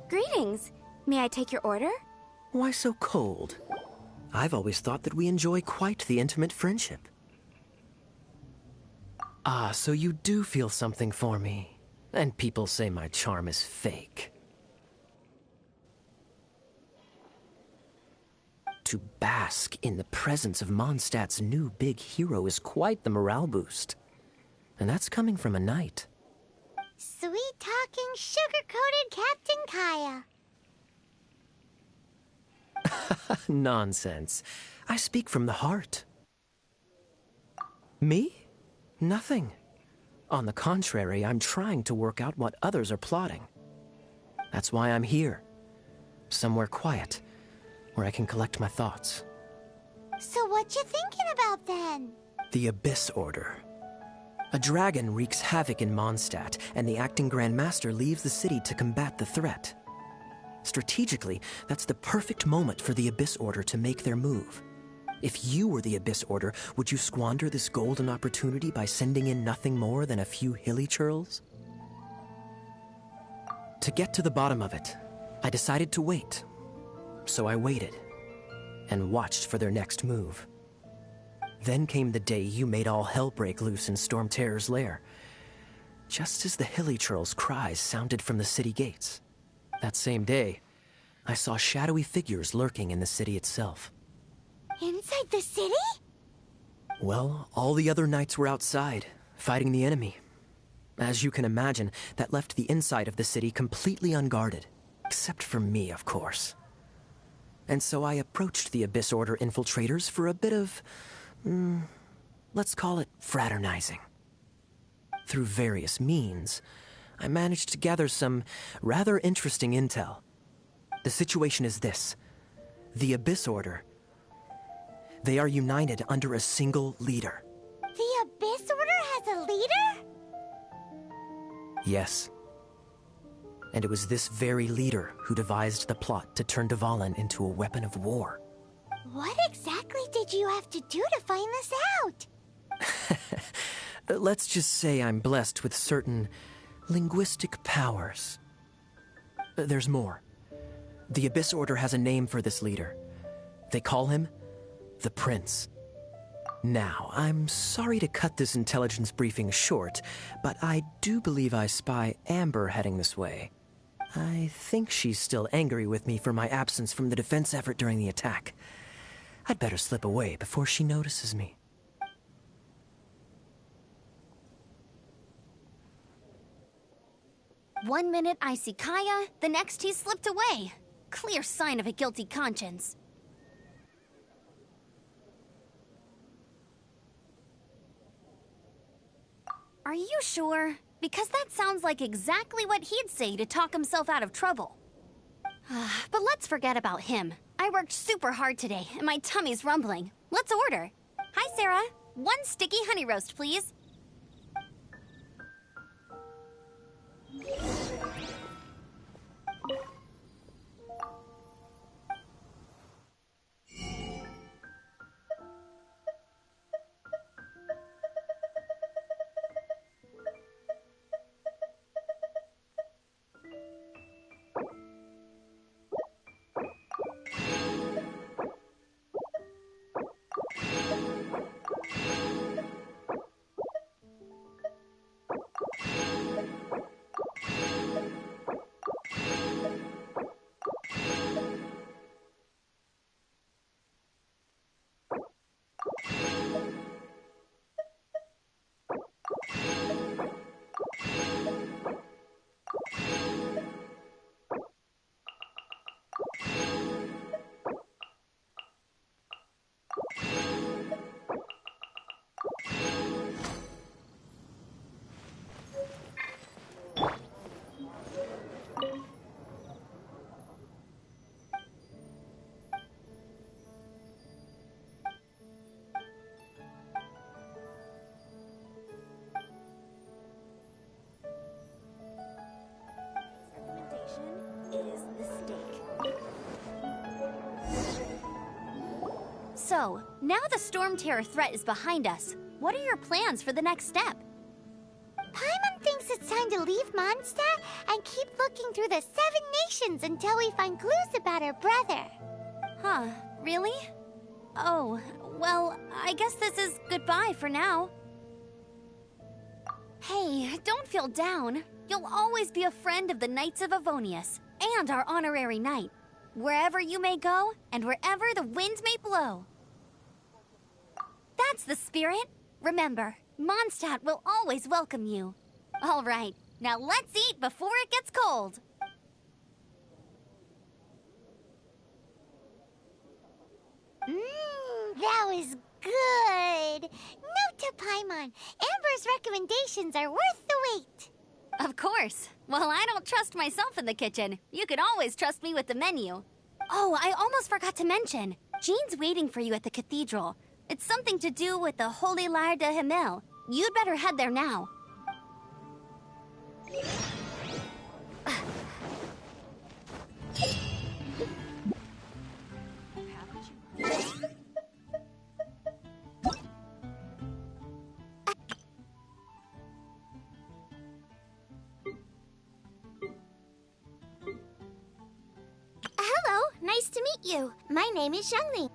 Greetings. May I take your order? Why so cold? I've always thought that we enjoy quite the intimate friendship. Ah, so you do feel something for me. And people say my charm is fake. To bask in the presence of Mondstadt's new big hero is quite the morale boost. And that's coming from a knight. Sweet-talking, sugar-coated Captain Kaya. Nonsense. I speak from the heart. Me? Nothing. On the contrary, I'm trying to work out what others are plotting. That's why I'm here. Somewhere quiet, where I can collect my thoughts. So what you thinking about then? The Abyss Order. A dragon wreaks havoc in Mondstadt, and the acting Grand Master leaves the city to combat the threat. Strategically, that's the perfect moment for the Abyss Order to make their move. If you were the Abyss Order, would you squander this golden opportunity by sending in nothing more than a few hilly churls? To get to the bottom of it, I decided to wait. So I waited, and watched for their next move. Then came the day you made all hell break loose in Storm Terror's lair. Just as the hilly churls' cries sounded from the city gates. That same day, I saw shadowy figures lurking in the city itself. Inside the city? Well, all the other knights were outside, fighting the enemy. As you can imagine, that left the inside of the city completely unguarded. Except for me, of course. And so I approached the Abyss Order infiltrators for a bit of, let's call it fraternizing. Through various means, I managed to gather some rather interesting intel. The situation is this. The Abyss Order, they are united under a single leader. The Abyss Order has a leader? Yes. And it was this very leader who devised the plot to turn Dvalin into a weapon of war. What exactly did you have to do to find this out? Let's just say I'm blessed with certain linguistic powers. There's more. The Abyss Order has a name for this leader. They call him the Prince. Now, I'm sorry to cut this intelligence briefing short, but I do believe I spy Amber heading this way. I think she's still angry with me for my absence from the defense effort during the attack. I'd better slip away before she notices me. One minute I see Kaya, the next he slipped away. Clear sign of a guilty conscience. Are you sure? Because that sounds like exactly what he'd say to talk himself out of trouble. But let's forget about him. I worked super hard today, and my tummy's rumbling. Let's order. Hi, Sarah. 1 sticky honey roast, please. So, now the Storm Terror threat is behind us. What are your plans for the next step? Paimon thinks it's time plan to leave Mondstadt and keep looking through the 7 nations until we find clues about her brother. Huh, really? Oh, well, I guess this is goodbye for now. Hey, don't feel down. You'll always be a friend of the Knights of Avonius, and our honorary knight. Wherever you may go, and wherever the wind may blow. That's the spirit. Remember, Mondstadt will always welcome you. All right, now let's eat before it gets cold. That was good. Note to Paimon, Amber's recommendations are worth the wait. Of course. Well, I don't trust myself in the kitchen. You can always trust me with the menu. Oh, I almost forgot to mention. Jean's waiting for you at the cathedral. It's something to do with the Holy Lyre de Himmel. You'd better head there now. Hello, nice to meet you. My name is Xiangling.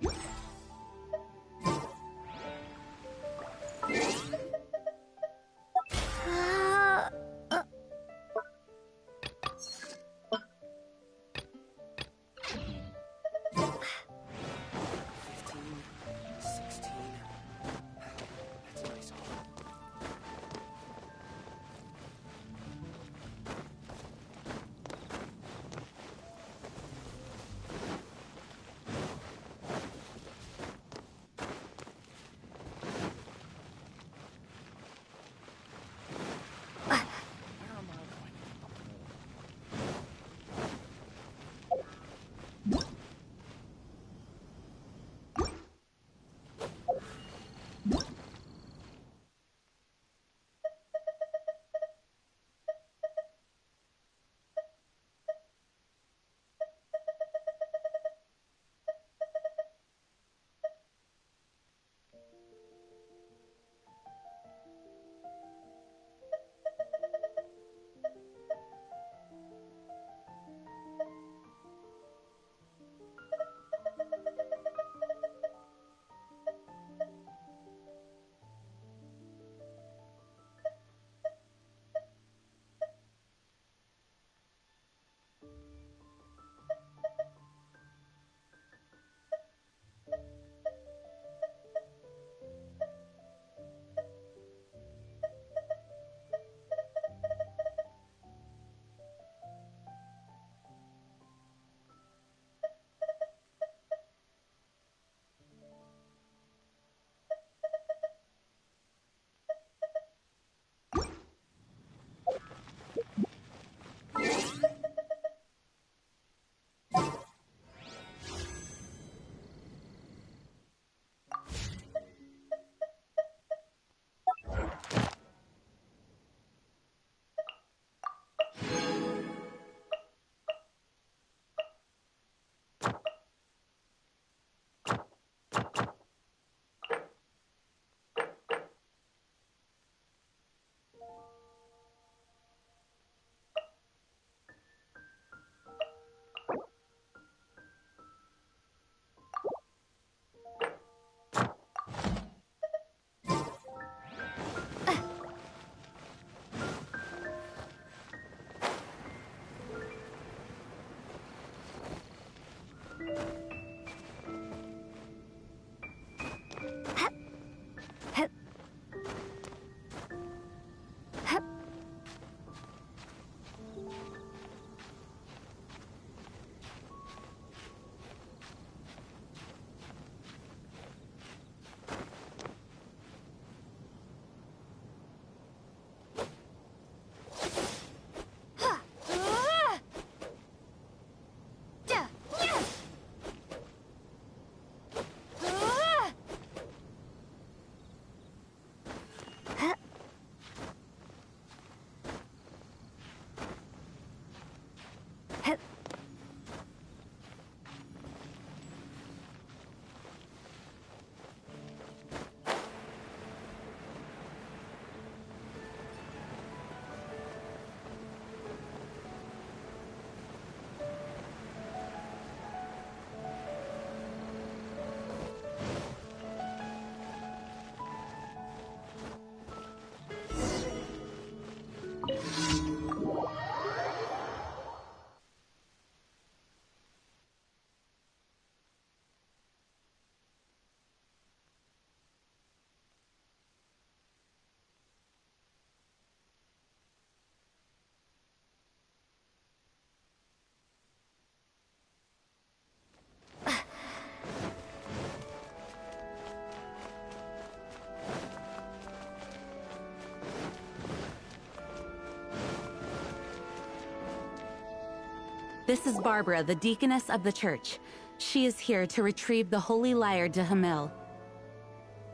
This is Barbara, the deaconess of the church. She is here to retrieve the Holy Lyre de Hamel.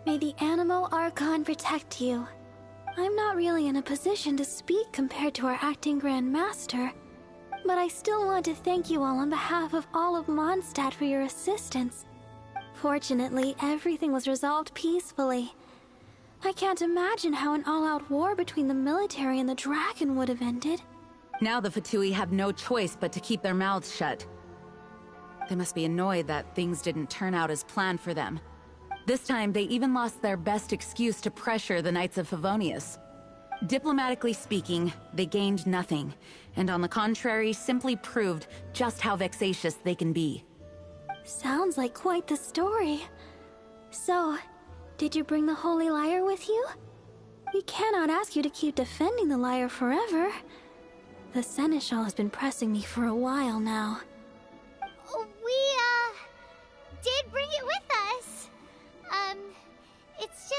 May the Animo Archon protect you. I'm not really in a position to speak compared to our acting Grand Master, but I still want to thank you all on behalf of all of Mondstadt for your assistance. Fortunately, everything was resolved peacefully. I can't imagine how an all-out war between the military and the dragon would have ended. Now the Fatui have no choice but to keep their mouths shut. They must be annoyed that things didn't turn out as planned for them. This time, they even lost their best excuse to pressure the Knights of Favonius. Diplomatically speaking, they gained nothing, and on the contrary, simply proved just how vexatious they can be. Sounds like quite the story. So, did you bring the Holy Lyre with you? We cannot ask you to keep defending the lyre forever. The Seneschal has been pressing me for a while now. We, did bring it with us. It's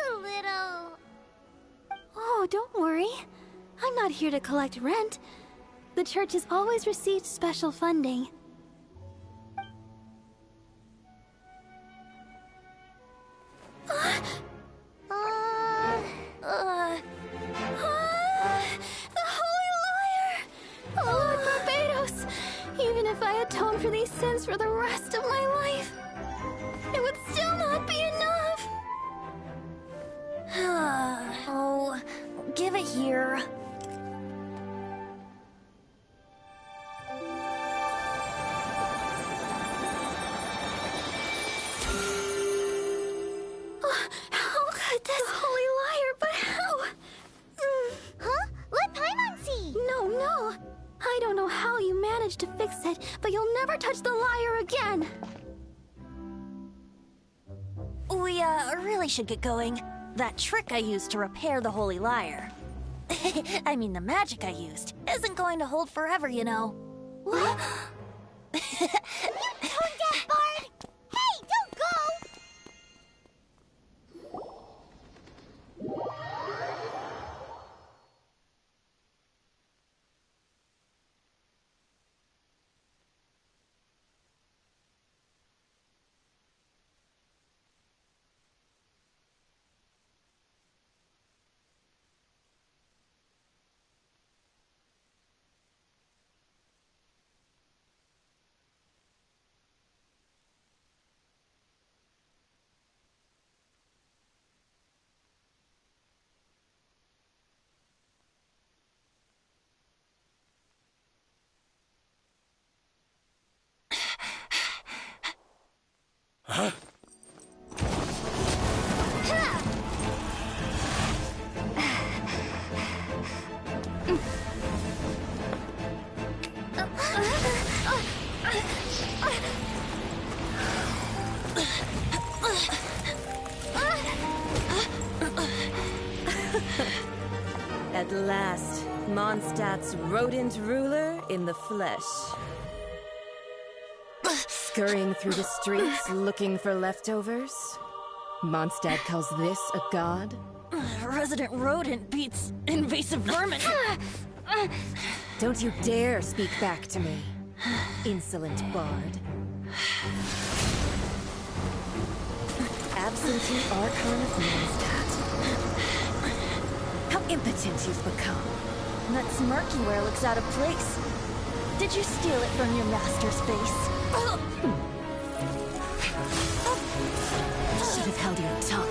a little... Oh, don't worry. I'm not here to collect rent. The church has always received special funding. The Holy Lyre! Lord Barbados! Even if I atone for these sins for the rest of my life, it would still not be enough! Oh, give it here. How could this Holy Lyre, but how? Huh? Let Paimon see! No. I don't know how you managed to fix it, but you'll never touch the lyre again! We, really should get going. That trick I used to repair the Holy Lyre. I mean, the magic I used isn't going to hold forever, you know. What? You tone-deaf bard! Hey, don't go! Huh? At last, Mondstadt's rodent ruler in the flesh. Scurrying through the streets looking for leftovers? Mondstadt calls this a god? Resident rodent beats invasive vermin. Don't you dare speak back to me, insolent bard. Absentee Archon of Mondstadt. How impotent you've become. That smirk you wear looks out of place. Did you steal it from your master's face? Should have held your tongue.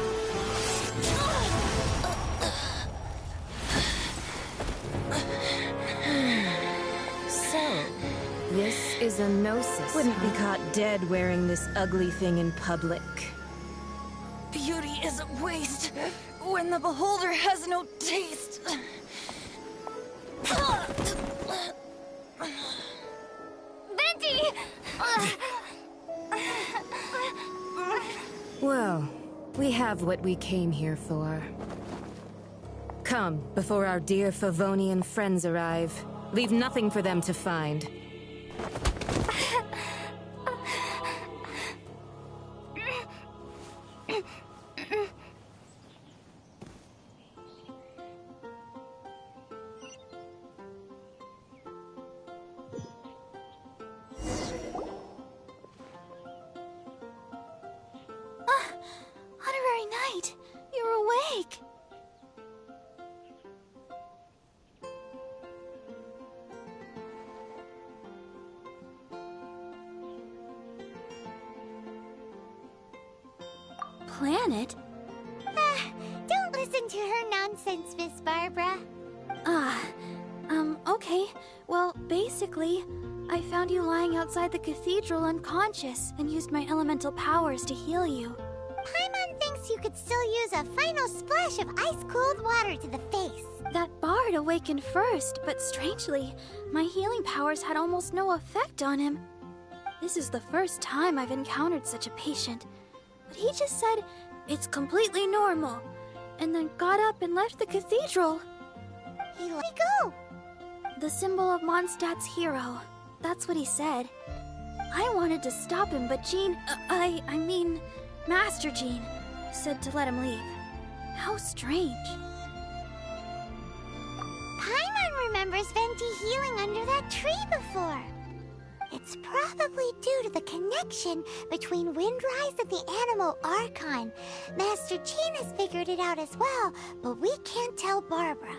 So, this is a gnosis. Wouldn't be caught dead wearing this ugly thing in public. Beauty is a waste when the beholder has no taste. Venti! Well, we have what we came here for. Come, before our dear Favonian friends arrive. Leave nothing for them to find. planet? Don't listen to her nonsense, Miss Barbara. Okay. Well, basically, I found you lying outside the cathedral unconscious and used my elemental powers to heal you. Paimon thinks you could still use a final splash of ice-cold water to the face. That bard awakened first, but strangely, my healing powers had almost no effect on him. This is the first time I've encountered such a patient, but he just said, "It's completely normal," and then got up and left the cathedral. He let me go. The symbol of Mondstadt's hero. That's what he said. I wanted to stop him, but Jean, I mean, Master Jean, said to let him leave. How strange. Paimon remembers Venti healing under that tree before. It's probably due to the connection between Windrise and the Animal Archon. Master Jean has figured it out as well, but we can't tell Barbara.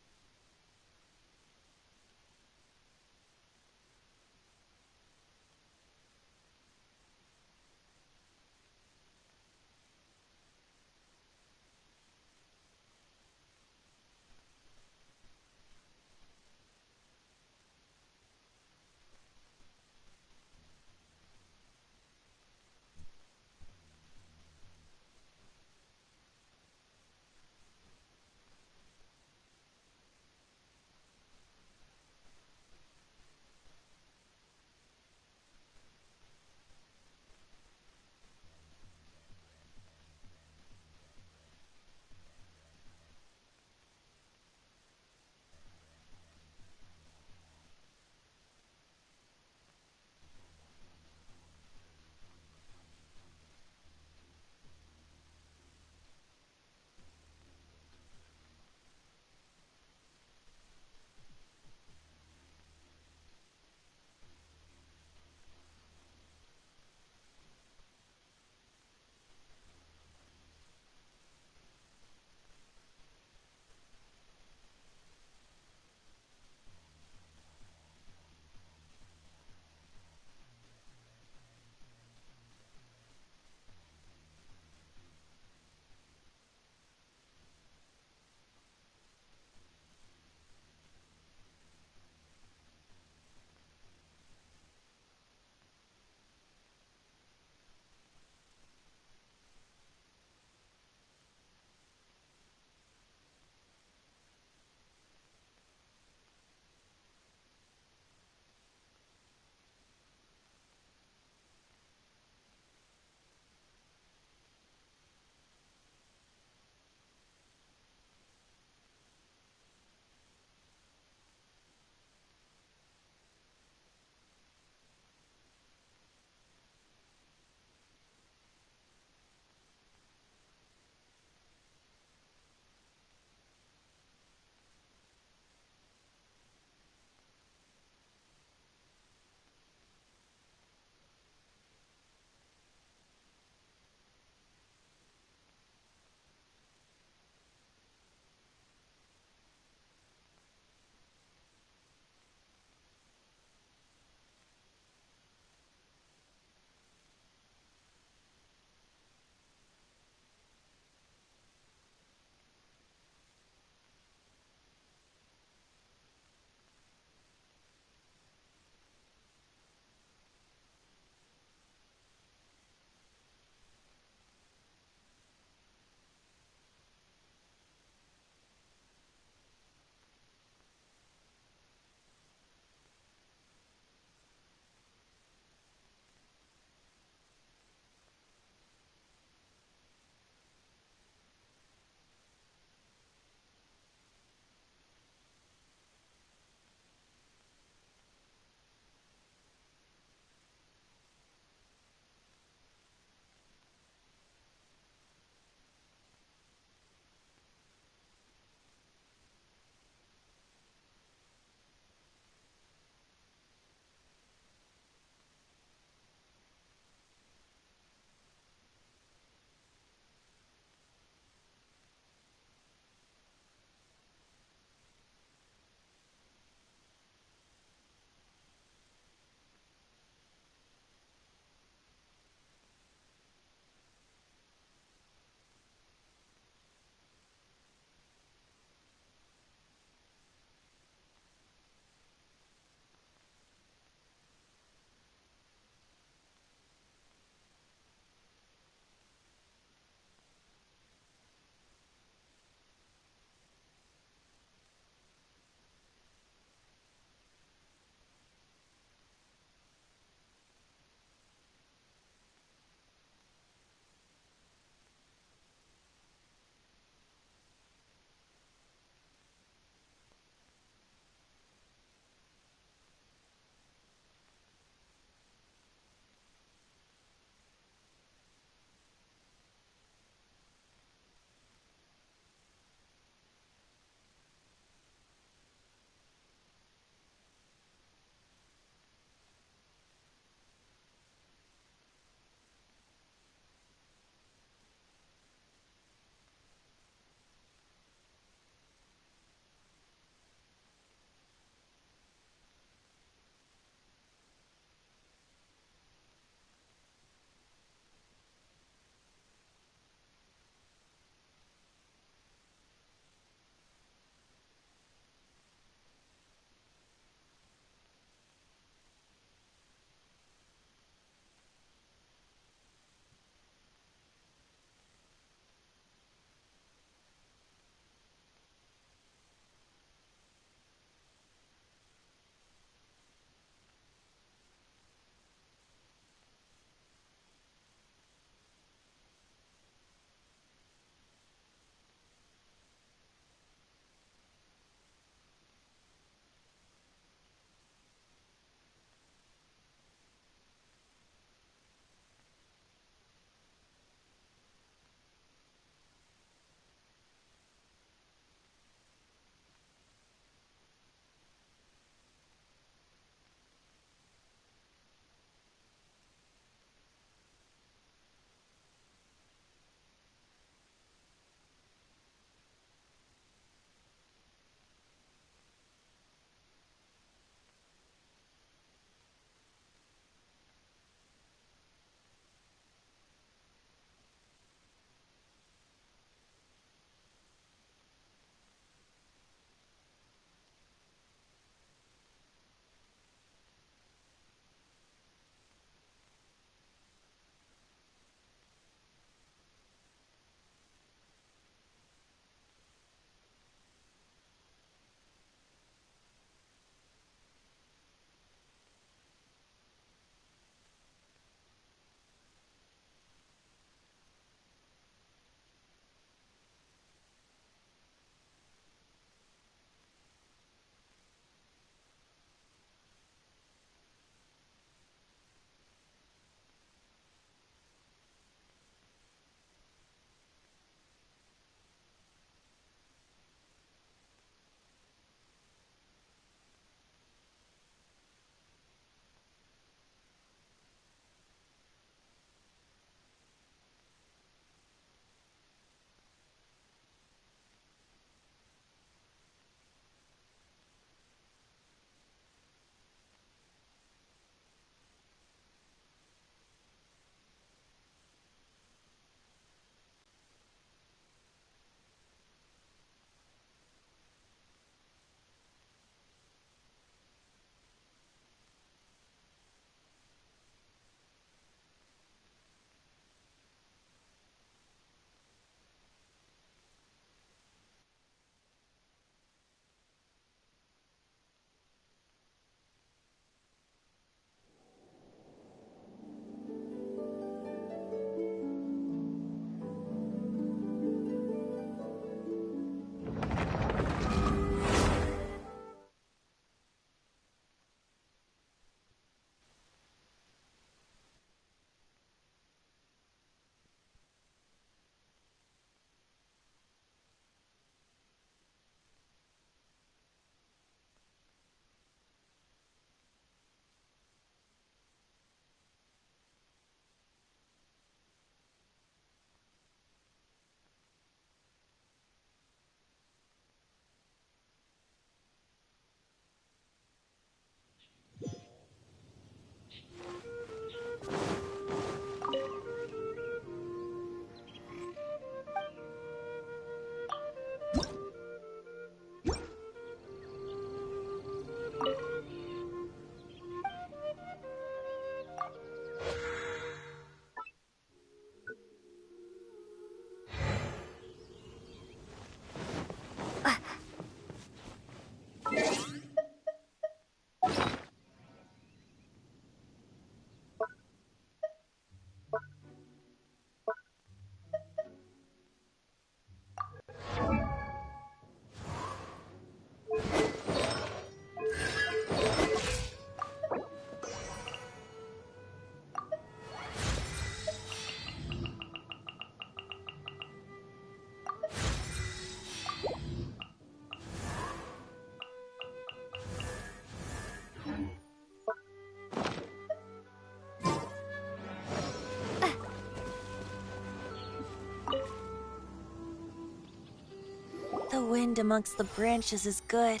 wind amongst the branches is good.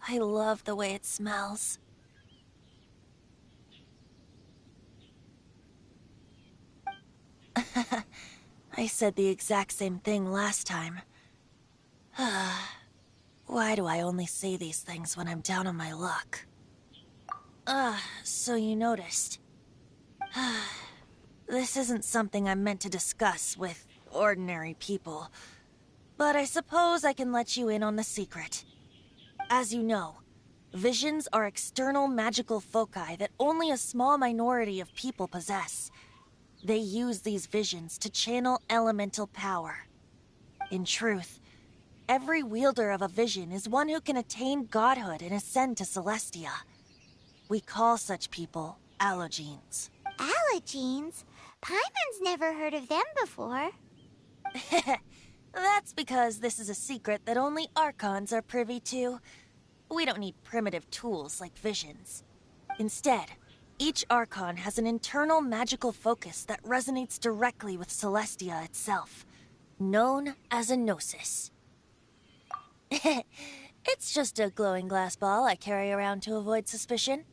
I love the way it smells. I said the exact same thing last time. Why do I only say these things when I'm down on my luck? So you noticed. This isn't something I'm meant to discuss with ordinary people, but I suppose I can let you in on the secret. As you know, visions are external magical foci that only a small minority of people possess. They use these visions to channel elemental power. In truth, every wielder of a vision is one who can attain godhood and ascend to Celestia. We call such people allogenes. Allogenes? Paimon's never heard of them before. That's because this is a secret that only Archons are privy to. We don't need primitive tools like visions. Instead, each Archon has an internal magical focus that resonates directly with Celestia itself, known as a gnosis. It's just a glowing glass ball I carry around to avoid suspicion.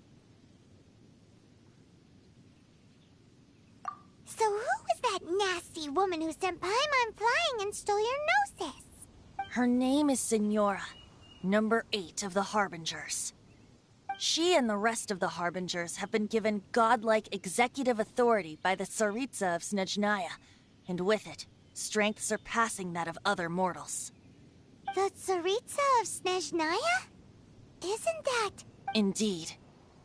So who was that nasty woman who sent Paimon flying and stole your gnosis? Her name is Signora, number 8 of the Harbingers. She and the rest of the Harbingers have been given godlike executive authority by the Tsaritsa of Snezhnaya, and with it, strength surpassing that of other mortals. The Tsaritsa of Snezhnaya? Isn't that... Indeed.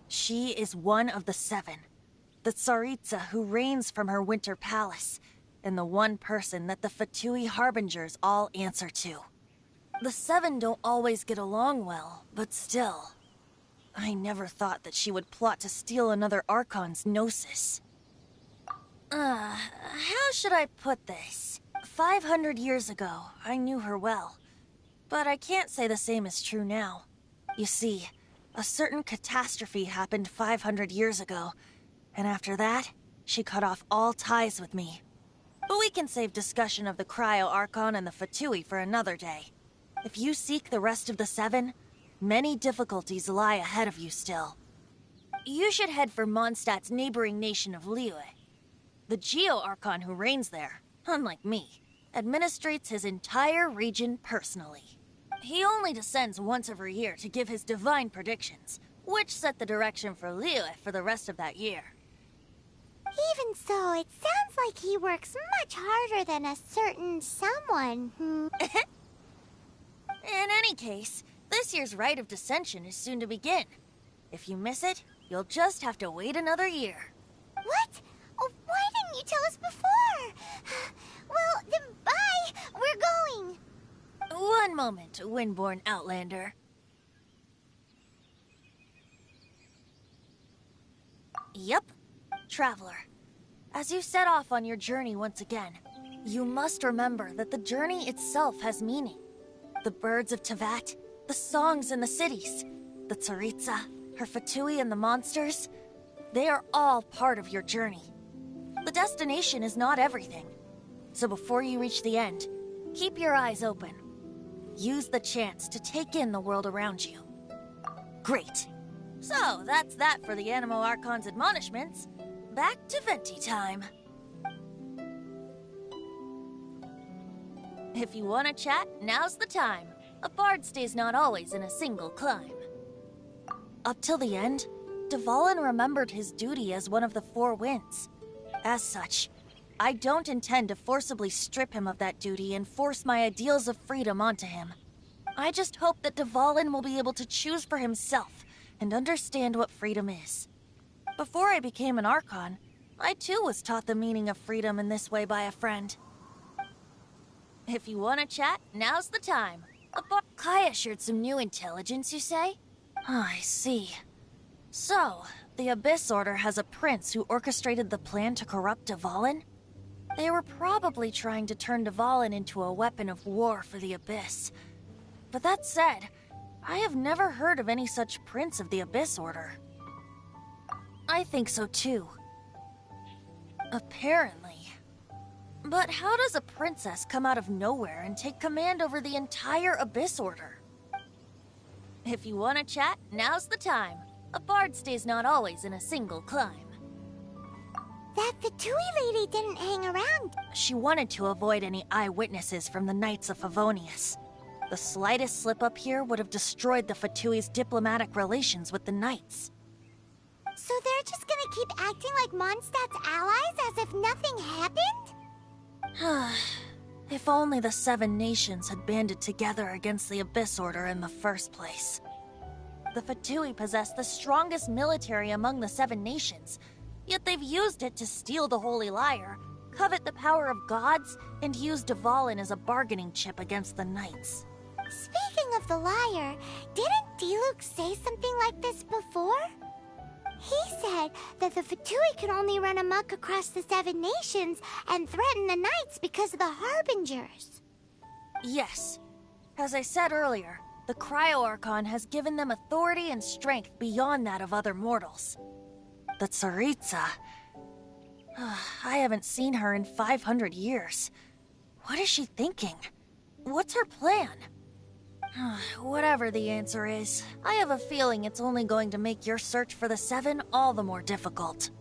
She is one of the 7. The Tsaritsa who reigns from her winter palace, and the one person that the Fatui Harbingers all answer to. The 7 don't always get along well, but still... I never thought that she would plot to steal another Archon's gnosis. How should I put this? 500 years ago, I knew her well. But I can't say the same is true now. You see, a certain catastrophe happened 500 years ago, and after that, she cut off all ties with me. But we can save discussion of the Cryo Archon and the Fatui for another day. If you seek the rest of the 7, many difficulties lie ahead of you still. You should head for Mondstadt's neighboring nation of Liyue. The Geo-Archon who reigns there, unlike me, administrates his entire region personally. He only descends once every year to give his divine predictions, which set the direction for Liyue for the rest of that year. Even so, it sounds like he works much harder than a certain someone. In any case, this year's Rite of Descension is soon to begin. If you miss it, you'll just have to wait another year. What? Oh, why didn't you tell us before? Well, then bye! We're going! One moment, Windborn Outlander. Yep, Traveler. As you set off on your journey once again, you must remember that the journey itself has meaning. The birds of Tevat, the songs in the cities, the Tsaritsa, her Fatui and the monsters, they are all part of your journey. The destination is not everything. So before you reach the end, keep your eyes open. Use the chance to take in the world around you. Great. So that's that for the Animo Archon's admonishments. Back to Venti time. If you want to chat, now's the time. A bard stays not always in a single climb. Up till the end, Dvalin remembered his duty as one of the 4 winds. As such, I don't intend to forcibly strip him of that duty and force my ideals of freedom onto him. I just hope that Dvalin will be able to choose for himself and understand what freedom is. Before I became an Archon, I too was taught the meaning of freedom in this way by a friend. If you want to chat, now's the time. Kaya shared some new intelligence, you say? Oh, I see. So, the Abyss Order has a prince who orchestrated the plan to corrupt Dvalin? They were probably trying to turn Dvalin into a weapon of war for the Abyss. But that said, I have never heard of any such prince of the Abyss Order. I think so too. Apparently. But how does a princess come out of nowhere and take command over the entire Abyss Order? If you want to chat, now's the time. A bard stays not always in a single climb. That Fatui lady didn't hang around. She wanted to avoid any eyewitnesses from the Knights of Favonius. The slightest slip-up here would have destroyed the Fatui's diplomatic relations with the Knights. So they're just gonna keep acting like Mondstadt's allies as if nothing happened? If only the 7 nations had banded together against the Abyss Order in the first place. The Fatui possess the strongest military among the 7 nations, yet they've used it to steal the Holy Lyre, covet the power of gods, and use Dvalin as a bargaining chip against the Knights. Speaking of the lyre, didn't Diluc say something like this before? He said that the Fatui could only run amok across the 7 nations and threaten the Knights because of the Harbingers. Yes. As I said earlier, the Cryo-Archon has given them authority and strength beyond that of other mortals. The Tsaritsa... I haven't seen her in 500 years. What is she thinking? What's her plan? Whatever the answer is, I have a feeling it's only going to make your search for the 7 all the more difficult.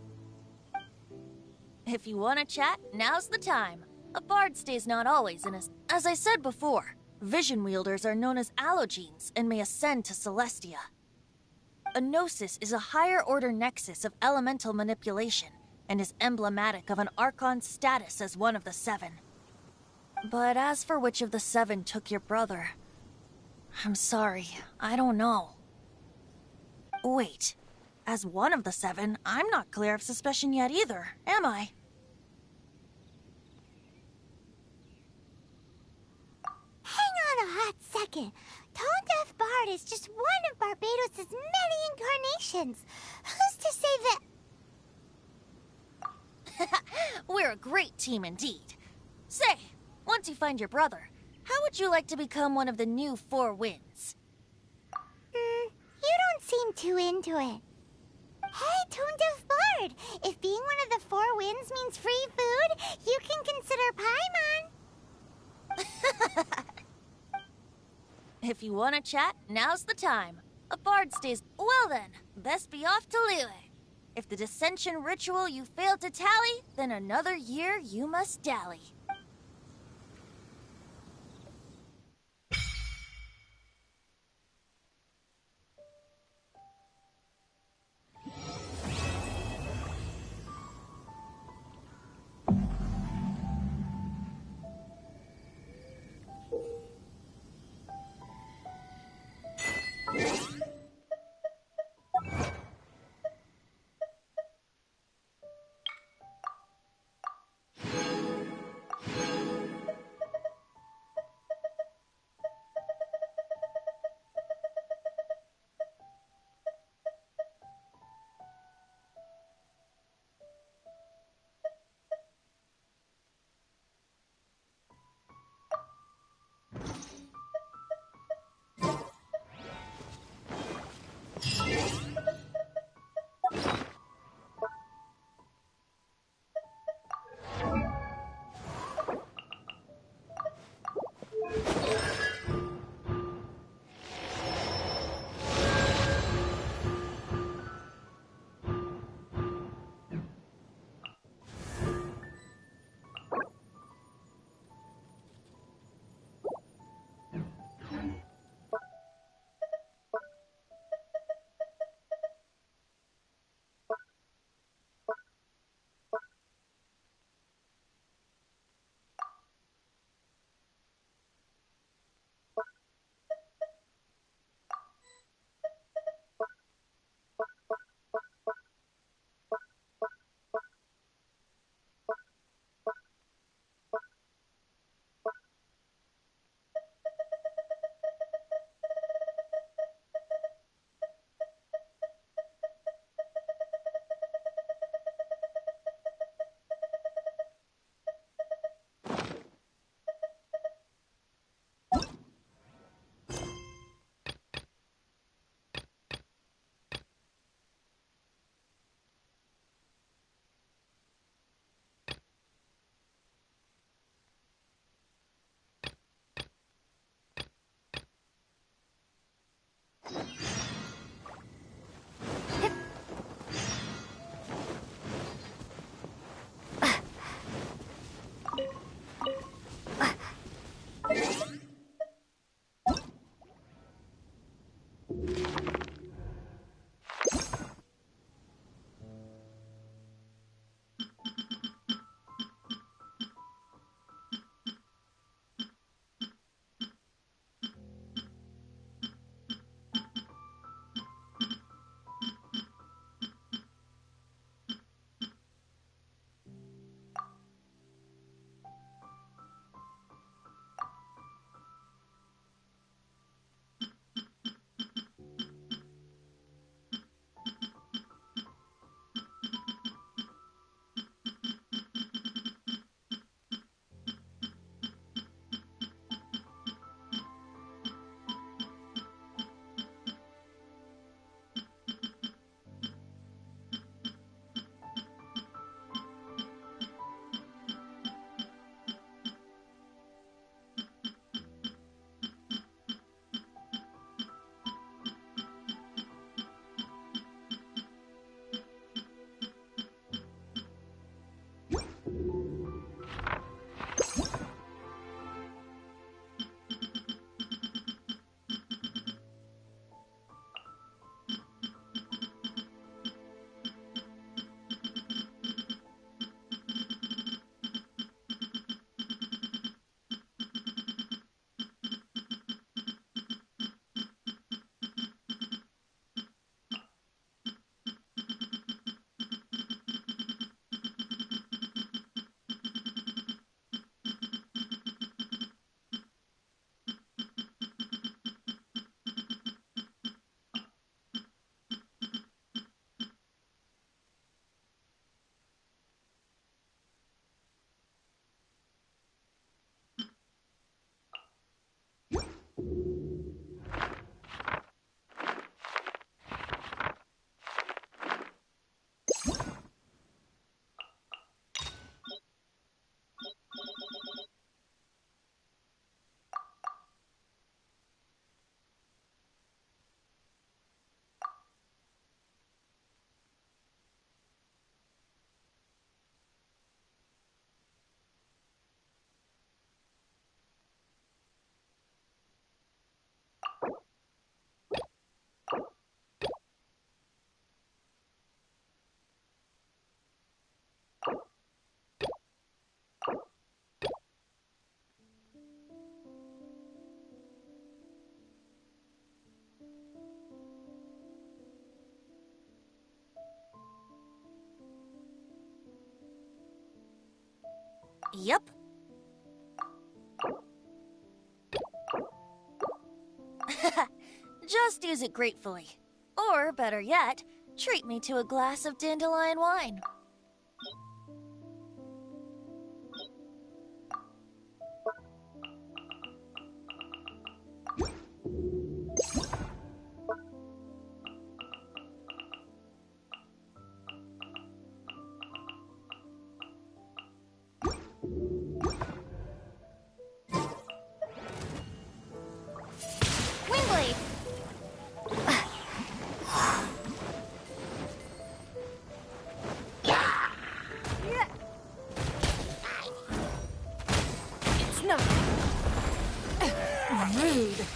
If you want to chat, now's the time. A bard stays not always in a... As I said before, vision wielders are known as allogenes and may ascend to Celestia. A Gnosis is a higher-order nexus of elemental manipulation and is emblematic of an Archon's status as one of the 7. But as for which of the 7 took your brother... I'm sorry, I don't know. Wait, as one of the 7, I'm not clear of suspicion yet either, am I? Hang on a hot second. Tone Deaf Bard is just one of Barbados' many incarnations. Who's to say that... We're a great team indeed. Say, once you find your brother, how would you like to become one of the new 4 Winds? You don't seem too into it. Hey, Tone Deaf Bard, if being one of the 4 Winds means free food, you can consider Paimon. If you want to chat, now's the time. A bard stays... Well then, best be off to Liyue. If the dissension ritual you failed to tally, then another year you must dally. Yep. Just use it gratefully. Or, better yet, treat me to a glass of dandelion wine. Wingblade! It's not rude.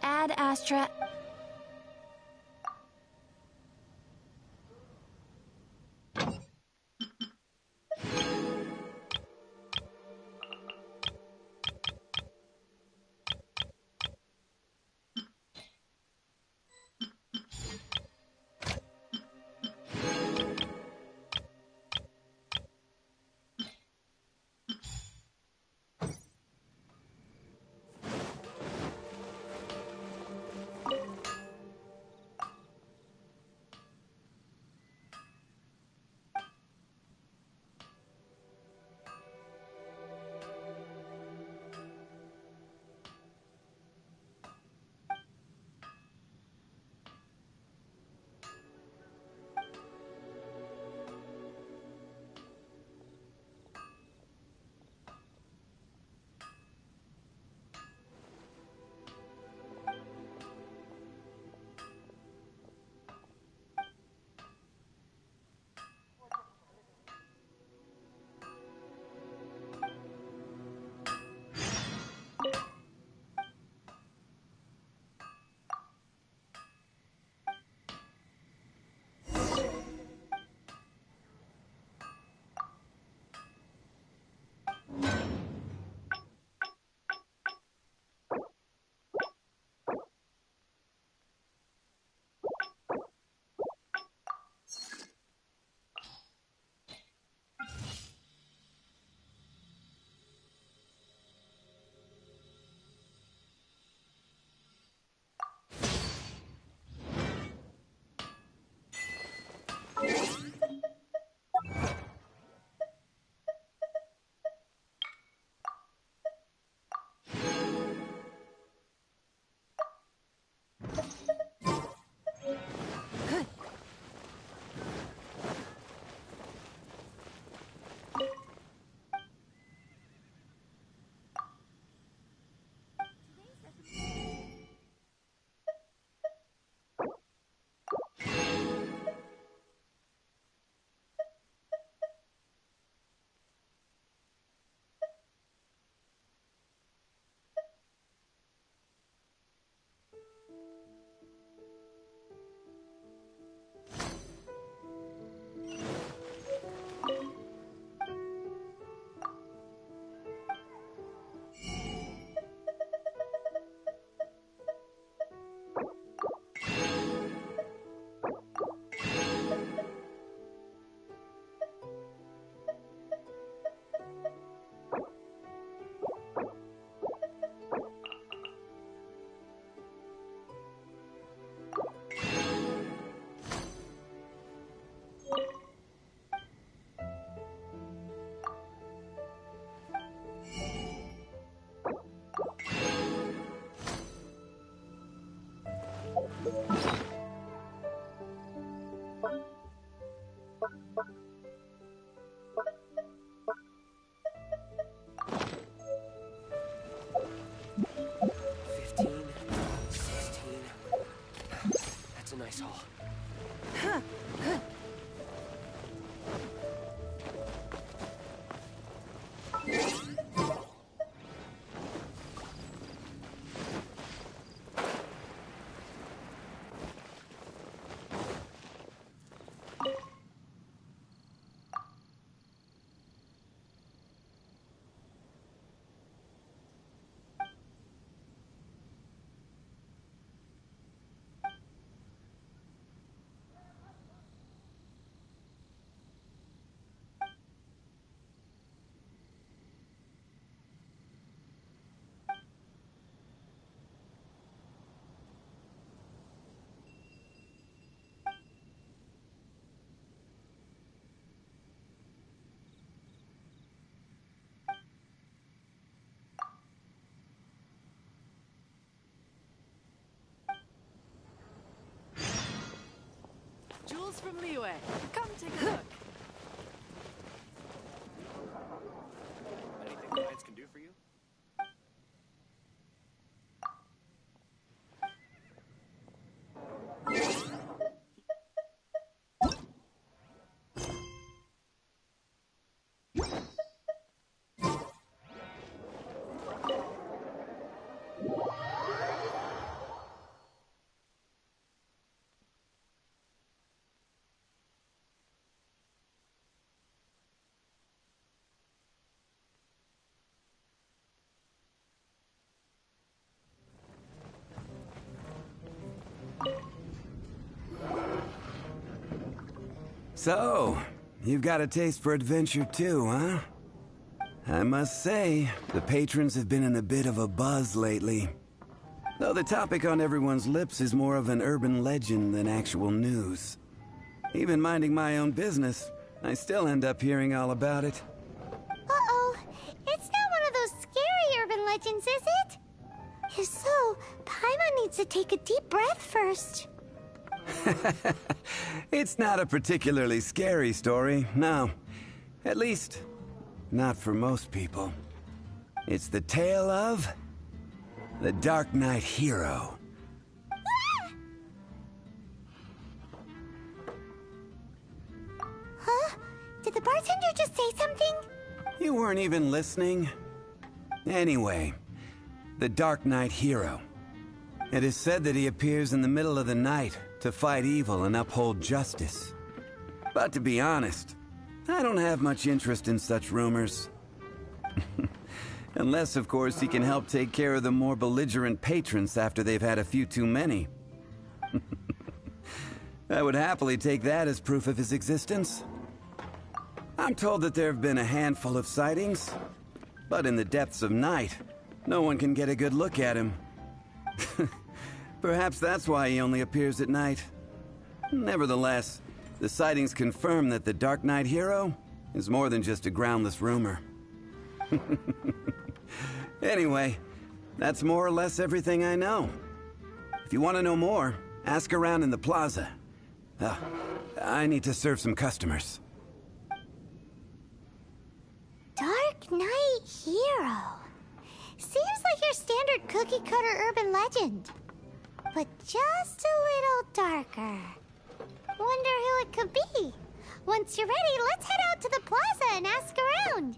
Ad Astra. Jules from Liyue. Come take a look. Anything the Knights can do for you? So, you've got a taste for adventure too, huh? I must say, the patrons have been in a bit of a buzz lately. Though the topic on everyone's lips is more of an urban legend than actual news. Even minding my own business, I still end up hearing all about it. Uh-oh. It's not one of those scary urban legends, is it? If so, Paimon needs to take a deep breath first. It's not a particularly scary story, no. At least, not for most people. It's the tale of... the Dark Knight Hero. Huh? Did the bartender just say something? You weren't even listening? Anyway, the Dark Knight Hero. It is said that he appears in the middle of the night to fight evil and uphold justice. But to be honest, I don't have much interest in such rumors. Unless, of course, he can help take care of the more belligerent patrons after they've had a few too many. I would happily take that as proof of his existence. I'm told that there have been a handful of sightings, but in the depths of night, no one can get a good look at him. Perhaps that's why he only appears at night. Nevertheless, the sightings confirm that the Dark Knight Hero is more than just a groundless rumor. Anyway, that's more or less everything I know. If you want to know more, ask around in the plaza. I need to serve some customers. Dark Knight Hero. Seems like your standard cookie-cutter urban legend. But just a little darker. Wonder who it could be. Once you're ready, let's head out to the plaza and ask around.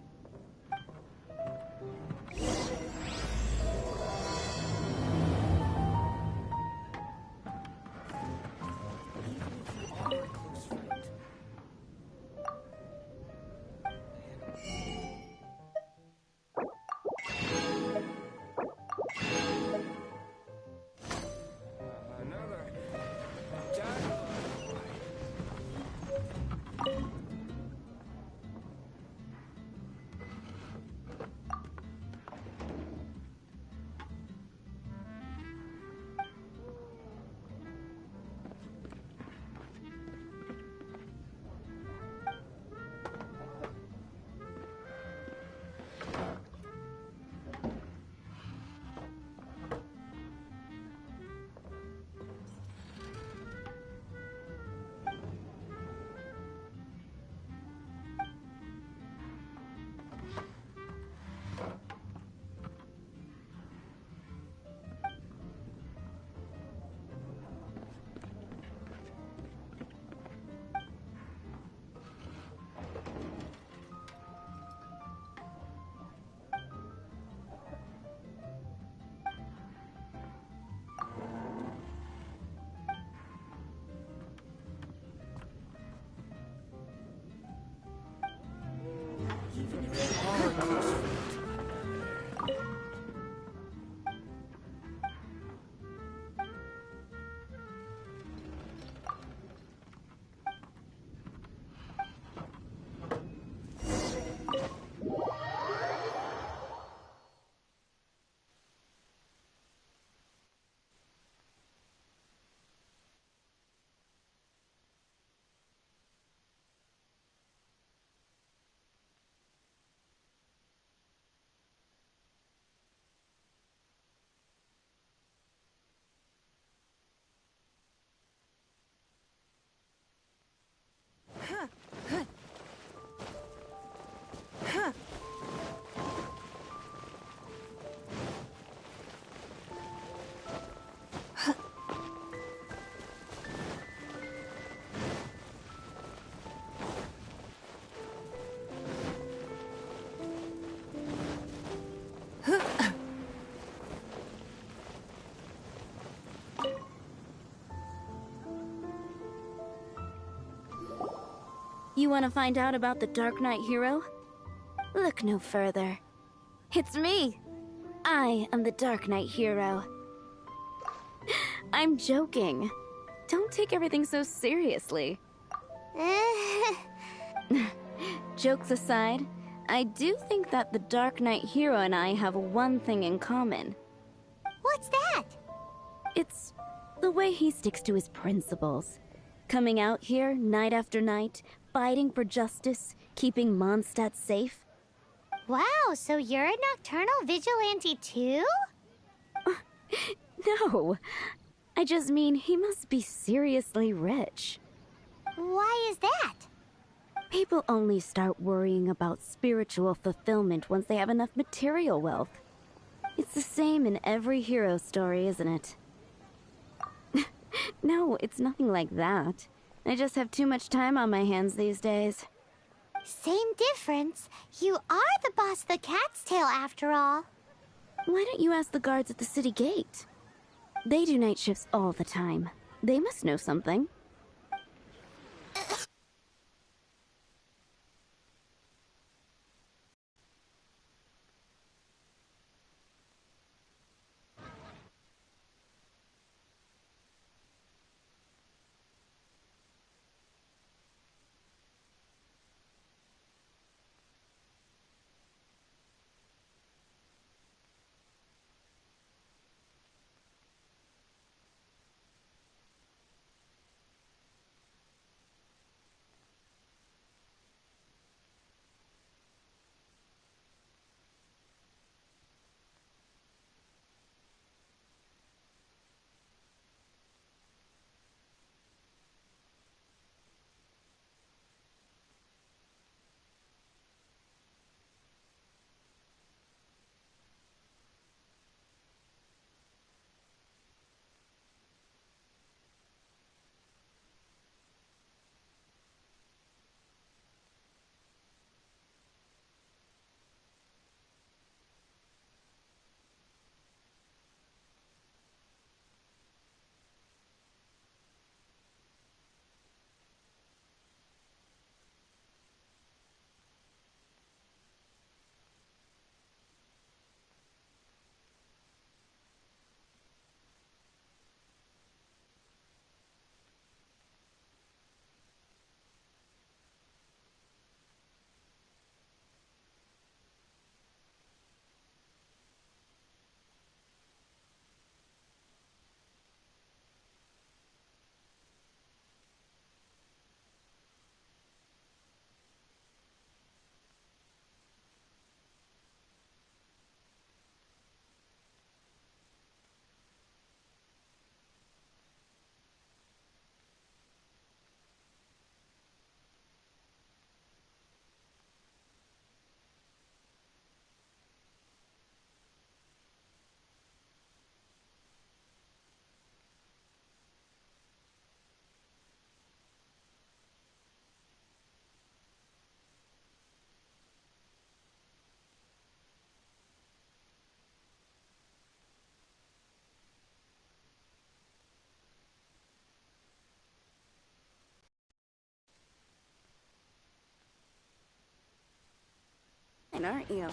You want to find out about the Dark Knight hero? Look no further. It's me! I am the Dark Knight hero. I'm joking. Don't take everything so seriously. Jokes aside, I do think that the Dark Knight hero and I have one thing in common. What's that? It's the way he sticks to his principles. Coming out here night after night, fighting for justice, keeping Mondstadt safe. Wow, so you're a nocturnal vigilante too? No, I just mean he must be seriously rich. Why is that? People only start worrying about spiritual fulfillment once they have enough material wealth. It's the same in every hero story, isn't it? No, it's nothing like that. I just have too much time on my hands these days. Same difference. You are the boss of the Cat's Tail after all. Why don't you ask the guards at the city gate? They do night shifts all the time. They must know something. Aren't you?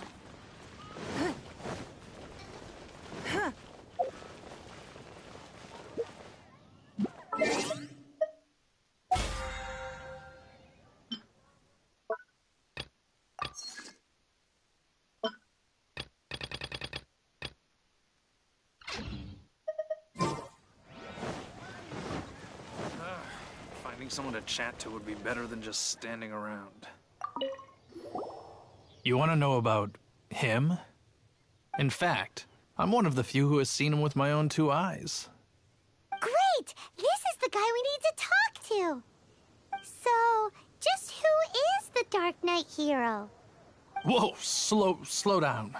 Finding someone to chat to would be better than just standing around. You want to know about him? In fact, I'm one of the few who has seen him with my own two eyes. Great! This is the guy we need to talk to! So, just who is the Dark Knight hero? Whoa, slow down.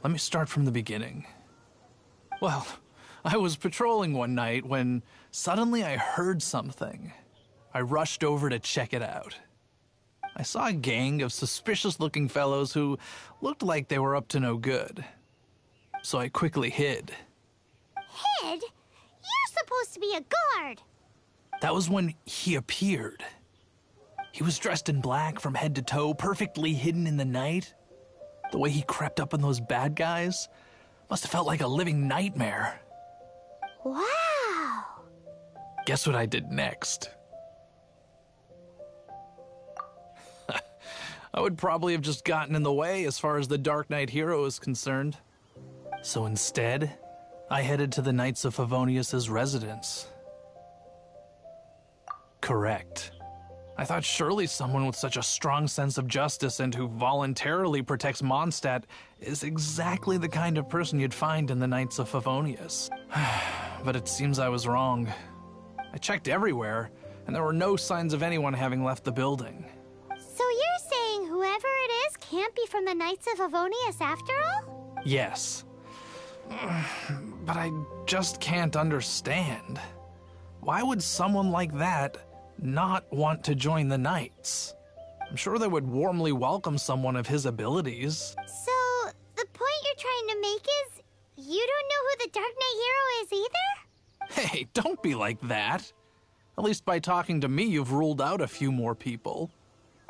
Let me start from the beginning. Well, I was patrolling one night when suddenly I heard something. I rushed over to check it out. I saw a gang of suspicious-looking fellows who looked like they were up to no good. So I quickly hid. Hid? You're supposed to be a guard! That was when he appeared. He was dressed in black from head to toe, perfectly hidden in the night. The way he crept up on those bad guys must have felt like a living nightmare. Wow! Guess what I did next? I would probably have just gotten in the way as far as the Dark Knight hero is concerned. So instead, I headed to the Knights of Favonius' residence. Correct. I thought surely someone with such a strong sense of justice and who voluntarily protects Mondstadt is exactly the kind of person you'd find in the Knights of Favonius. But it seems I was wrong. I checked everywhere, and there were no signs of anyone having left the building. So you're saying whoever it is can't be from the Knights of Favonius after all? Yes. But I just can't understand. Why would someone like that not want to join the Knights? I'm sure they would warmly welcome someone of his abilities. So, the point you're trying to make is you don't know who the Dark Knight hero is either? Hey, don't be like that. At least by talking to me, you've ruled out a few more people.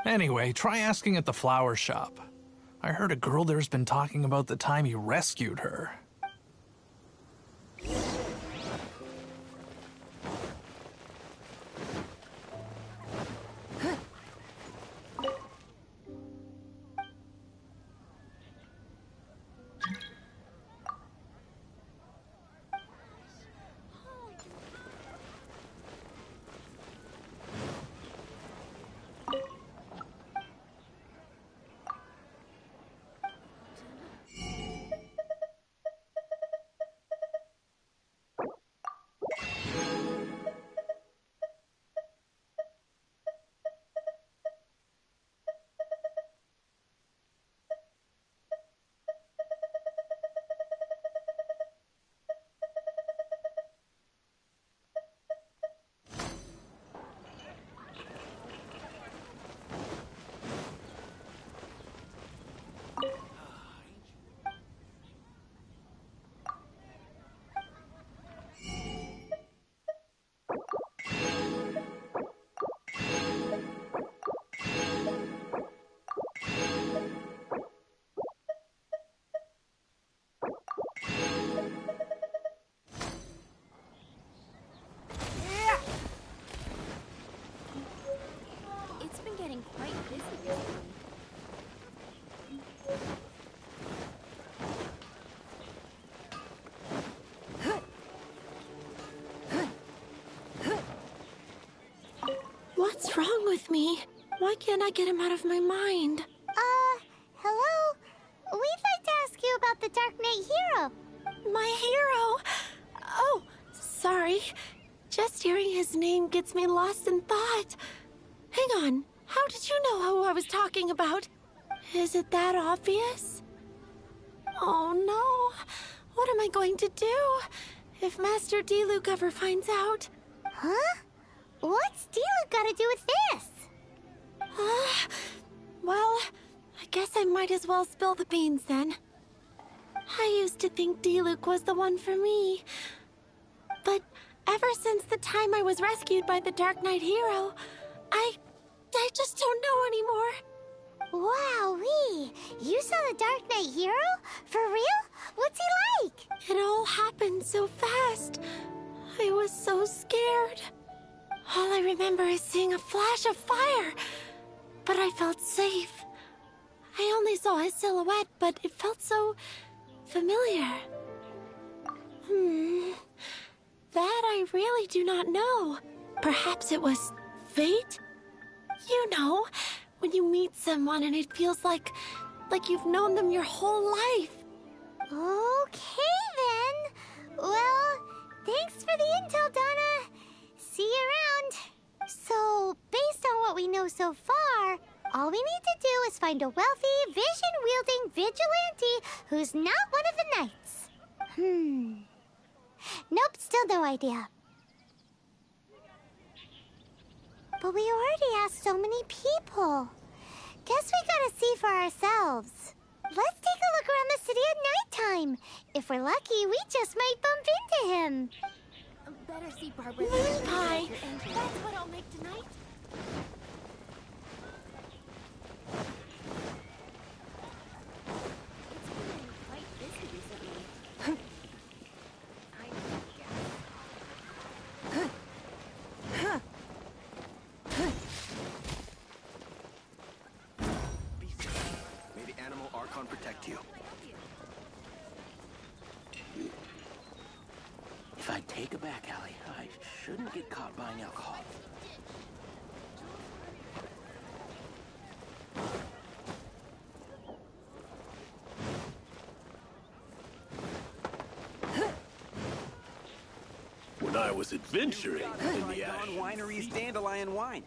Anyway, try asking at the flower shop. I heard a girl there's been talking about the time you rescued her. It's been getting quite busy recently. What's wrong with me? Why can't I get him out of my mind? Hello? We'd like to ask you about the Dark Knight hero. My hero? Oh, sorry. Just hearing his name gets me lost in thought. Hang on. How did you know who I was talking about? Is it that obvious? Oh no. What am I going to do if Master D-Luke ever finds out? Huh? What's D-Luke got to do with this? Well, I guess I might as well spill the beans then. I used to think D-Luke was the one for me. But ever since the time I was rescued by the Dark Knight hero, I just don't know anymore. Wowee! You saw the Dark Knight hero? For real? What's he like? It all happened so fast. I was so scared. All I remember is seeing a flash of fire, but I felt safe. I only saw his silhouette, but it felt so familiar. That I really do not know. Perhaps it was fate? You know, when you meet someone and it feels like you've known them your whole life. Okay then. Well, thanks for the intel, Donna. See you around. So, based on what we know so far, all we need to do is find a wealthy, vision-wielding vigilante who's not one of the knights. Nope, still no idea. But we already asked so many people. Guess we gotta see for ourselves. Let's take a look around the city at nighttime. If we're lucky, we just might bump into him. Better see Barbara. Moon pie. That's what I'll make tonight. Archon protect you. If I take a back alley, I shouldn't get caught buying alcohol. When I was adventuring in the ash. Winery's dandelion wine.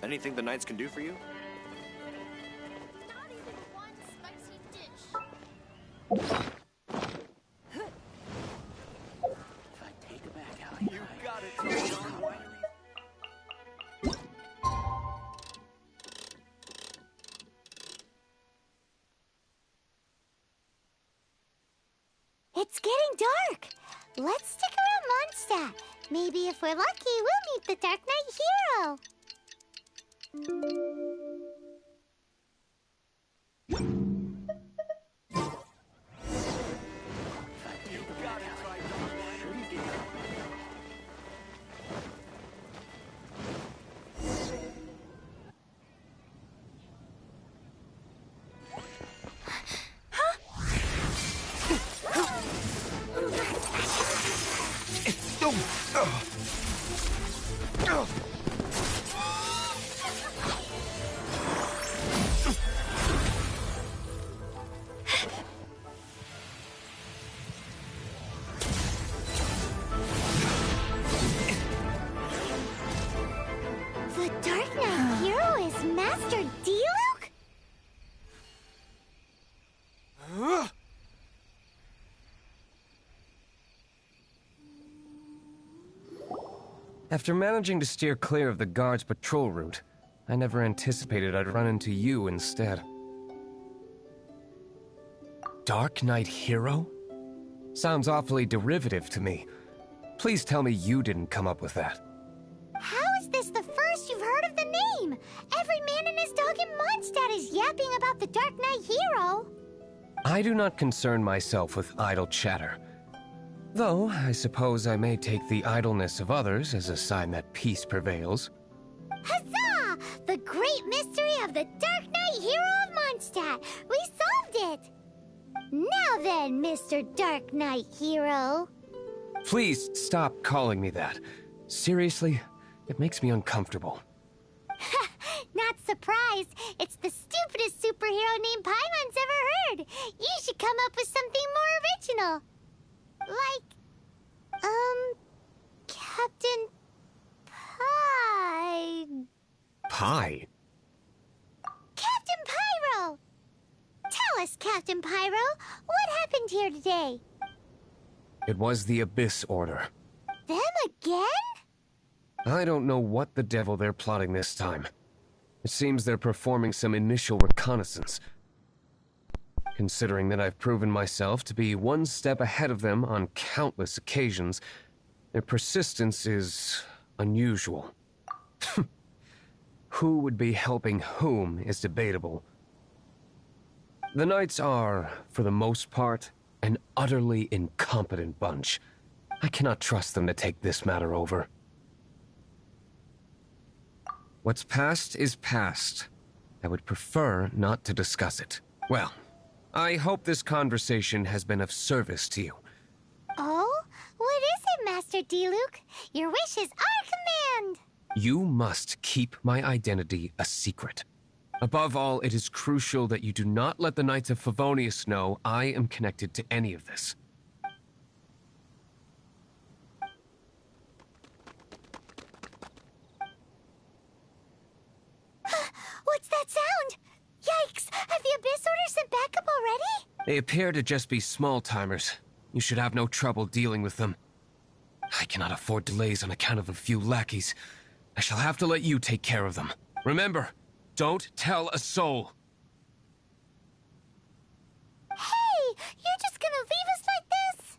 Anything the Knights can do for you? Not even one spicy dish. If I take a back alley, You got it, Archon Winery. It's getting dark. Let's stick around Mondstadt. Maybe if we're lucky, we'll meet the Dark Knight hero. After managing to steer clear of the guards' patrol route, I never anticipated I'd run into you instead. Dark Knight Hero? Sounds awfully derivative to me. Please tell me you didn't come up with that. How is this the first you've heard of the name? Every man and his dog in Mondstadt is yapping about the Dark Knight Hero. I do not concern myself with idle chatter. Though, I suppose I may take the idleness of others as a sign that peace prevails. Huzzah! The great mystery of the Dark Knight Hero of Mondstadt! We solved it! Now then, Mr. Dark Knight Hero. Please stop calling me that. Seriously, it makes me uncomfortable. Not surprised. It's the stupidest superhero name Paimon's ever heard. You should come up with something more original. Like, Captain Pie. Pie? Captain Pyro! Tell us, Captain Pyro, what happened here today? It was the Abyss Order. Them again? I don't know what the devil they're plotting this time. It seems they're performing some initial reconnaissance. Considering that I've proven myself to be one step ahead of them on countless occasions, their persistence is unusual. Who would be helping whom is debatable. The Knights are, for the most part, an utterly incompetent bunch. I cannot trust them to take this matter over. What's past is past. I would prefer not to discuss it. Well, I hope this conversation has been of service to you. Oh? What is it, Master Diluc? Your wish is our command! You must keep my identity a secret. Above all, it is crucial that you do not let the Knights of Favonius know I am connected to any of this. What's that sound? Yikes! Have the Abyss Order sent backup already? They appear to just be small-timers. You should have no trouble dealing with them. I cannot afford delays on account of a few lackeys. I shall have to let you take care of them. Remember, don't tell a soul. Hey! You're just gonna leave us like this?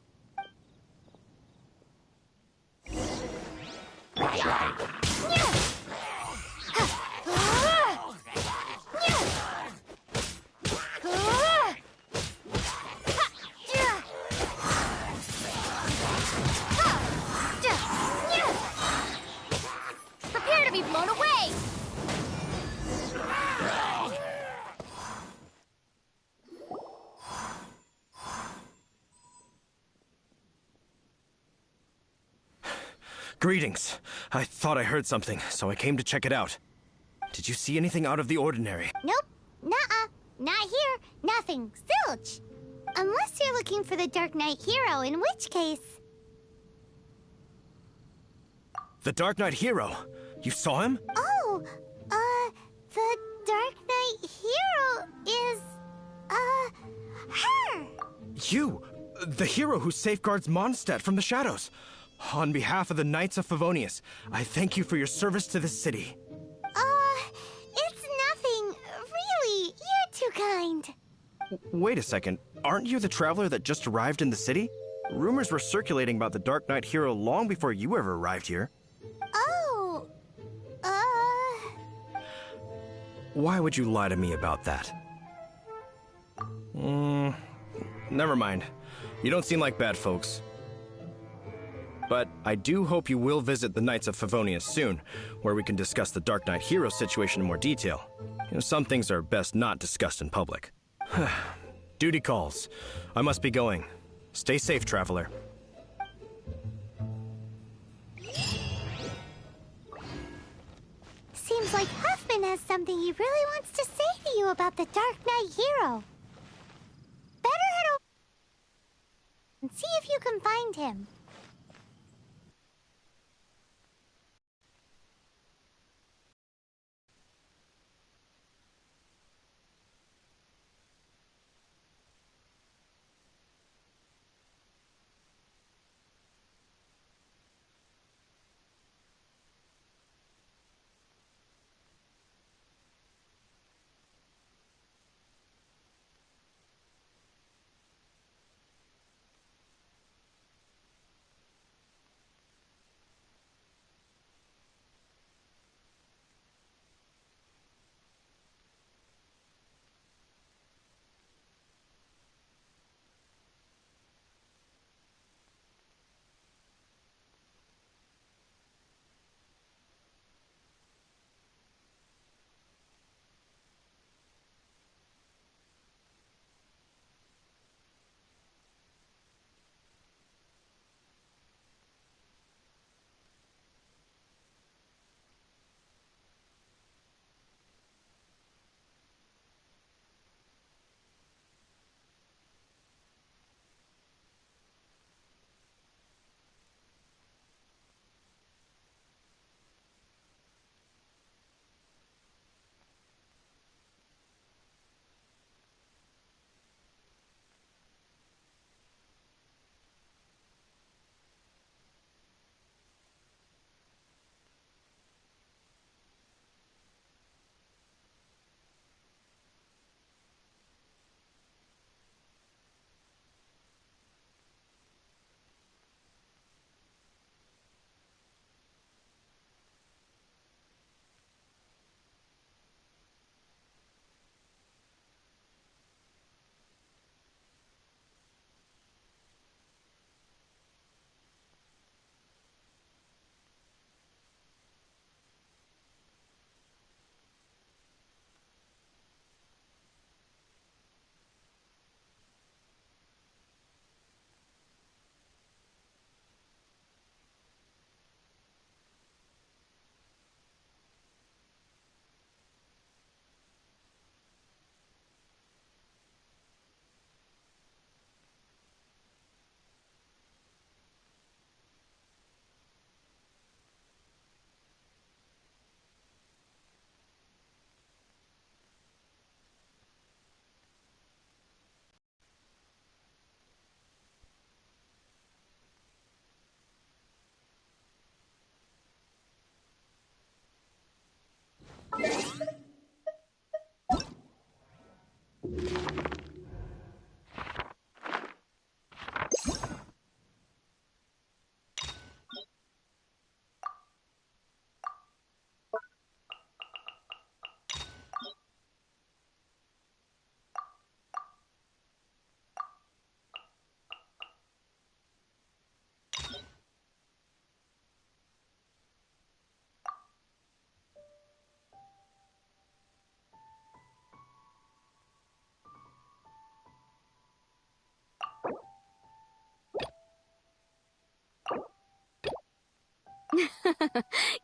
Prepare to be blown away! Greetings. I thought I heard something, so I came to check it out. Did you see anything out of the ordinary? Nope. Nuh-uh. Not here. Nothing. Zilch. Unless you're looking for the Dark Knight Hero, in which case... The Dark Knight Hero? You saw him? Oh, the Dark Knight Hero is, her! You! The hero who safeguards Mondstadt from the shadows. On behalf of the Knights of Favonius, I thank you for your service to this city. It's nothing. Really, you're too kind. Wait a second. Aren't you the traveler that just arrived in the city? Rumors were circulating about the Dark Knight Hero long before you ever arrived here. Oh, Why would you lie to me about that? Never mind. You don't seem like bad folks. But I do hope you will visit the Knights of Favonius soon, where we can discuss the Dark Knight Hero situation in more detail. You know, some things are best not discussed in public. Duty calls. I must be going. Stay safe, traveler. seems like Huffman has something he really wants to say to you about the Dark Knight Hero. Better head over and see if you can find him.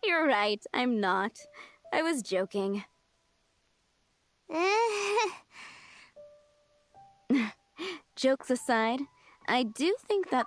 You're right, I'm not. I was joking. Jokes aside, I do think that...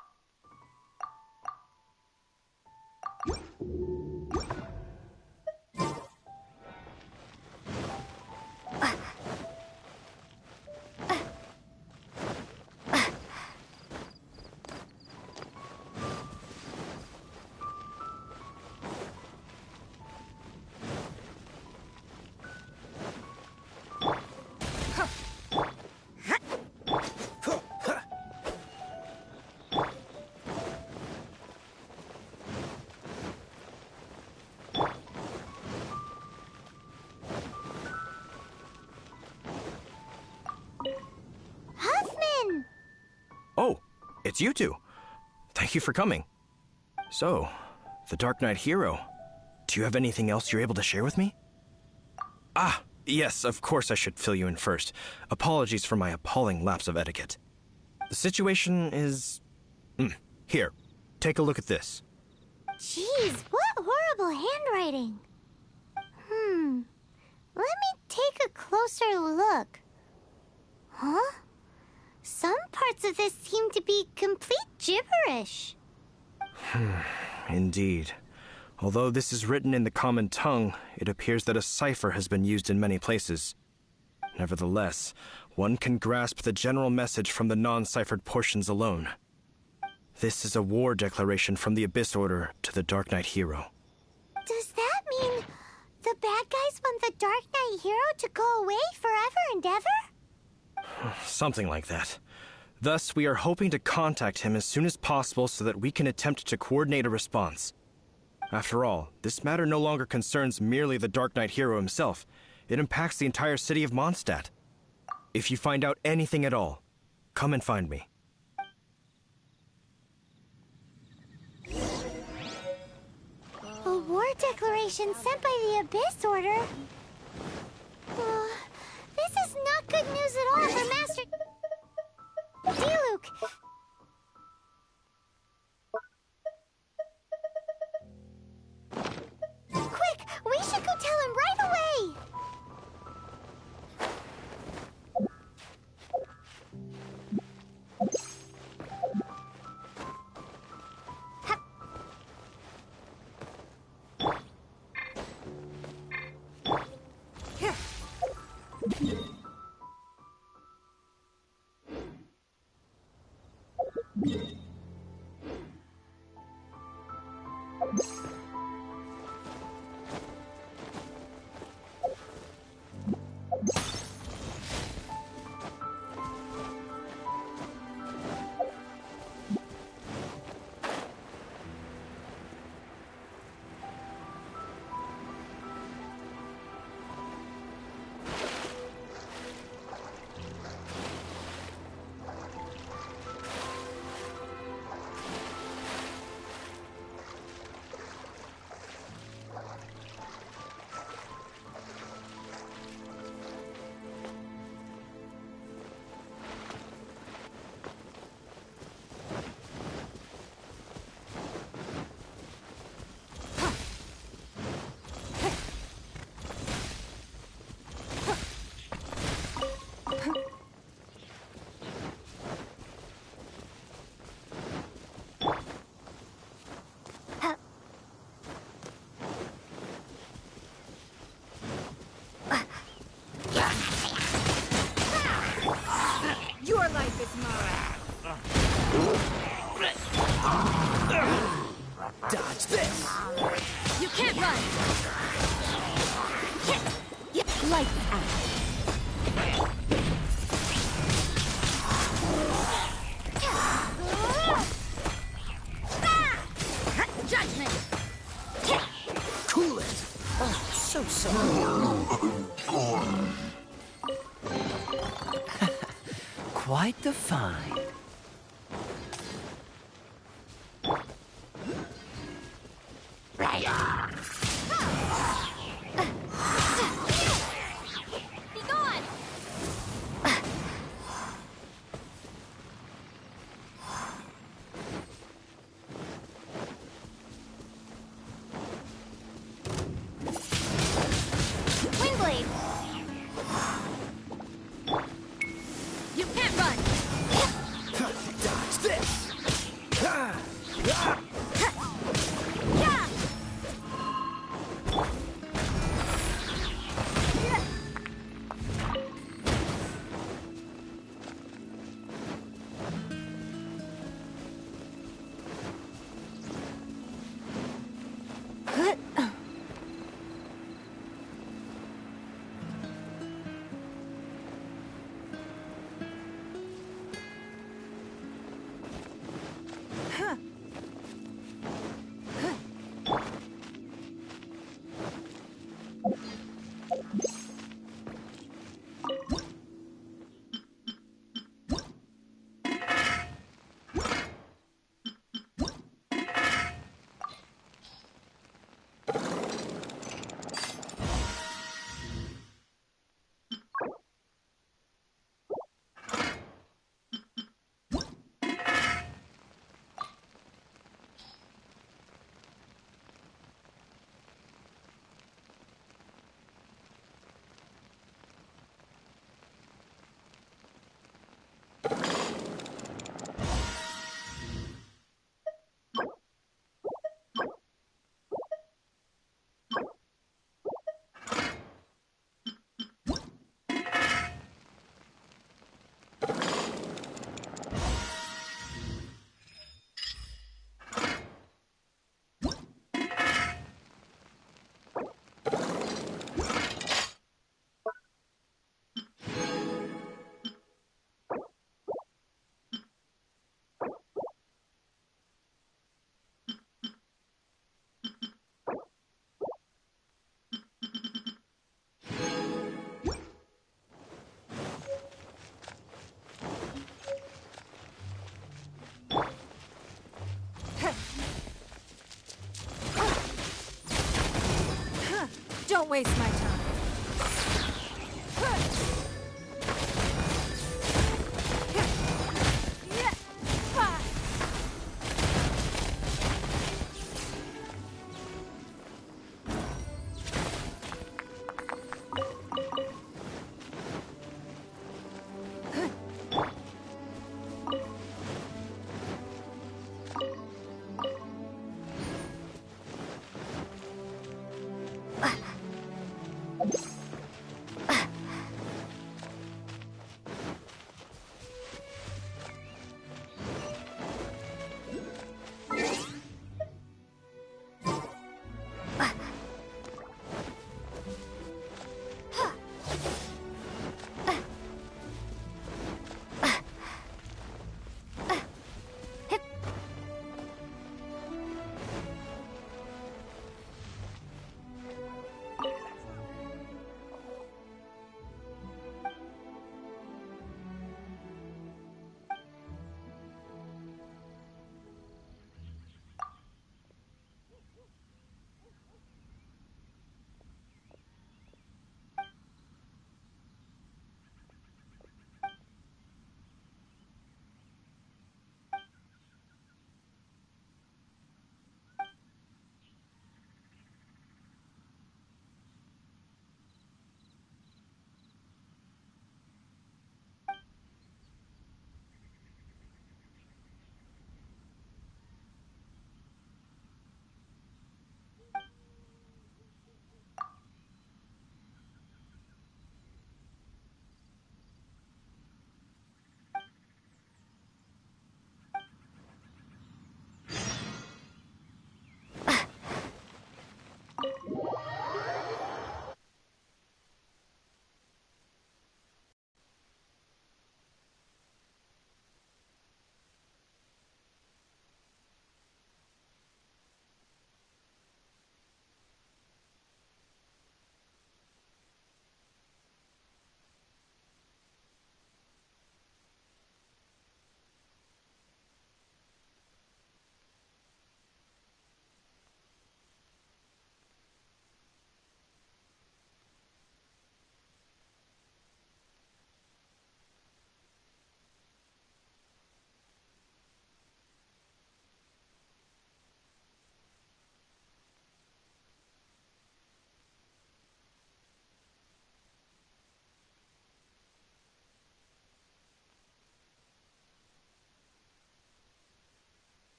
Huffman! Oh, it's you two. Thank you for coming. So, the Dark Knight hero. Do you have anything else you're able to share with me? Ah, yes, of course I should fill you in first. Apologies for my appalling lapse of etiquette. The situation is... Here, take a look at this. Jeez, what horrible handwriting. Let me take a closer look. Huh? Some parts of this seem to be complete gibberish. Indeed. Although this is written in the common tongue, it appears that a cipher has been used in many places. Nevertheless, one can grasp the general message from the non-ciphered portions alone. This is a war declaration from the Abyss Order to the Dark Knight hero. Does that mean the bad guys want the Dark Knight hero to go away forever and ever? Something like that. Thus, we are hoping to contact him as soon as possible so that we can attempt to coordinate a response. After all, this matter no longer concerns merely the Dark Knight hero himself. It impacts the entire city of Mondstadt. If you find out anything at all, come and find me. A war declaration sent by the Abyss Order? This is not good news at all for Master... Diluc! Quick! We should go tell him right away! Your life is mine. Dodge this. You can't run. Lights out. Judgment. Cool it. Oh, so sorry. Quite the find. Be gone! waste my time.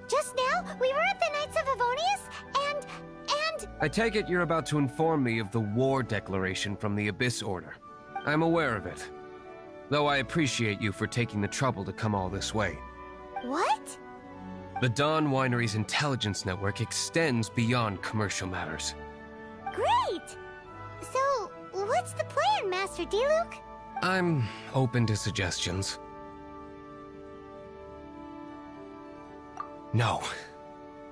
Just now, we were at the Knights of Avonius, and... I take it you're about to inform me of the war declaration from the Abyss Order. I'm aware of it. Though I appreciate you for taking the trouble to come all this way. What? The Dawn Winery's intelligence network extends beyond commercial matters. Great! So, what's the plan, Master D-Luke? I'm open to suggestions. No.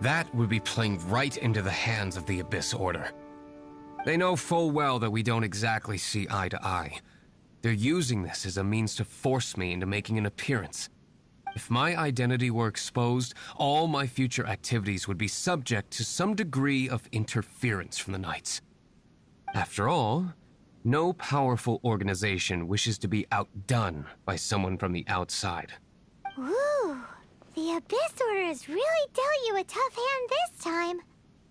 That would be playing right into the hands of the Abyss Order. They know full well that we don't exactly see eye to eye. They're using this as a means to force me into making an appearance. If my identity were exposed, all my future activities would be subject to some degree of interference from the Knights. After all, no powerful organization wishes to be outdone by someone from the outside. Ooh, the Abyss Order has really dealt you a tough hand this time.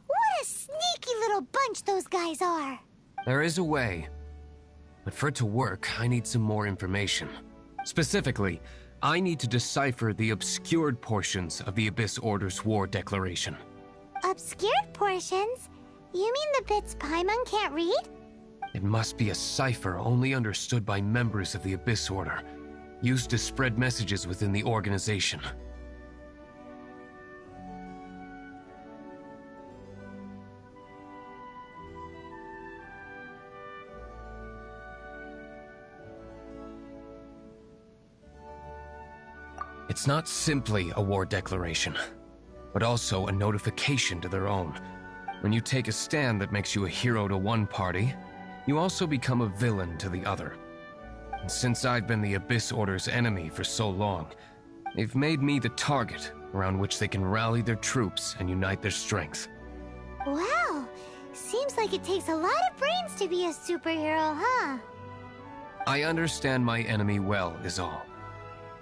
What a sneaky little bunch those guys are. There is a way. But for it to work, I need some more information. Specifically, I need to decipher the obscured portions of the Abyss Order's war declaration. Obscured portions? You mean the bits Paimon can't read? It must be a cipher only understood by members of the Abyss Order, used to spread messages within the organization. It's not simply a war declaration, but also a notification to their own. When you take a stand that makes you a hero to one party, you also become a villain to the other. And since I've been the Abyss Order's enemy for so long, they've made me the target around which they can rally their troops and unite their strength. Wow, seems like it takes a lot of brains to be a superhero, huh? I understand my enemy well, is all.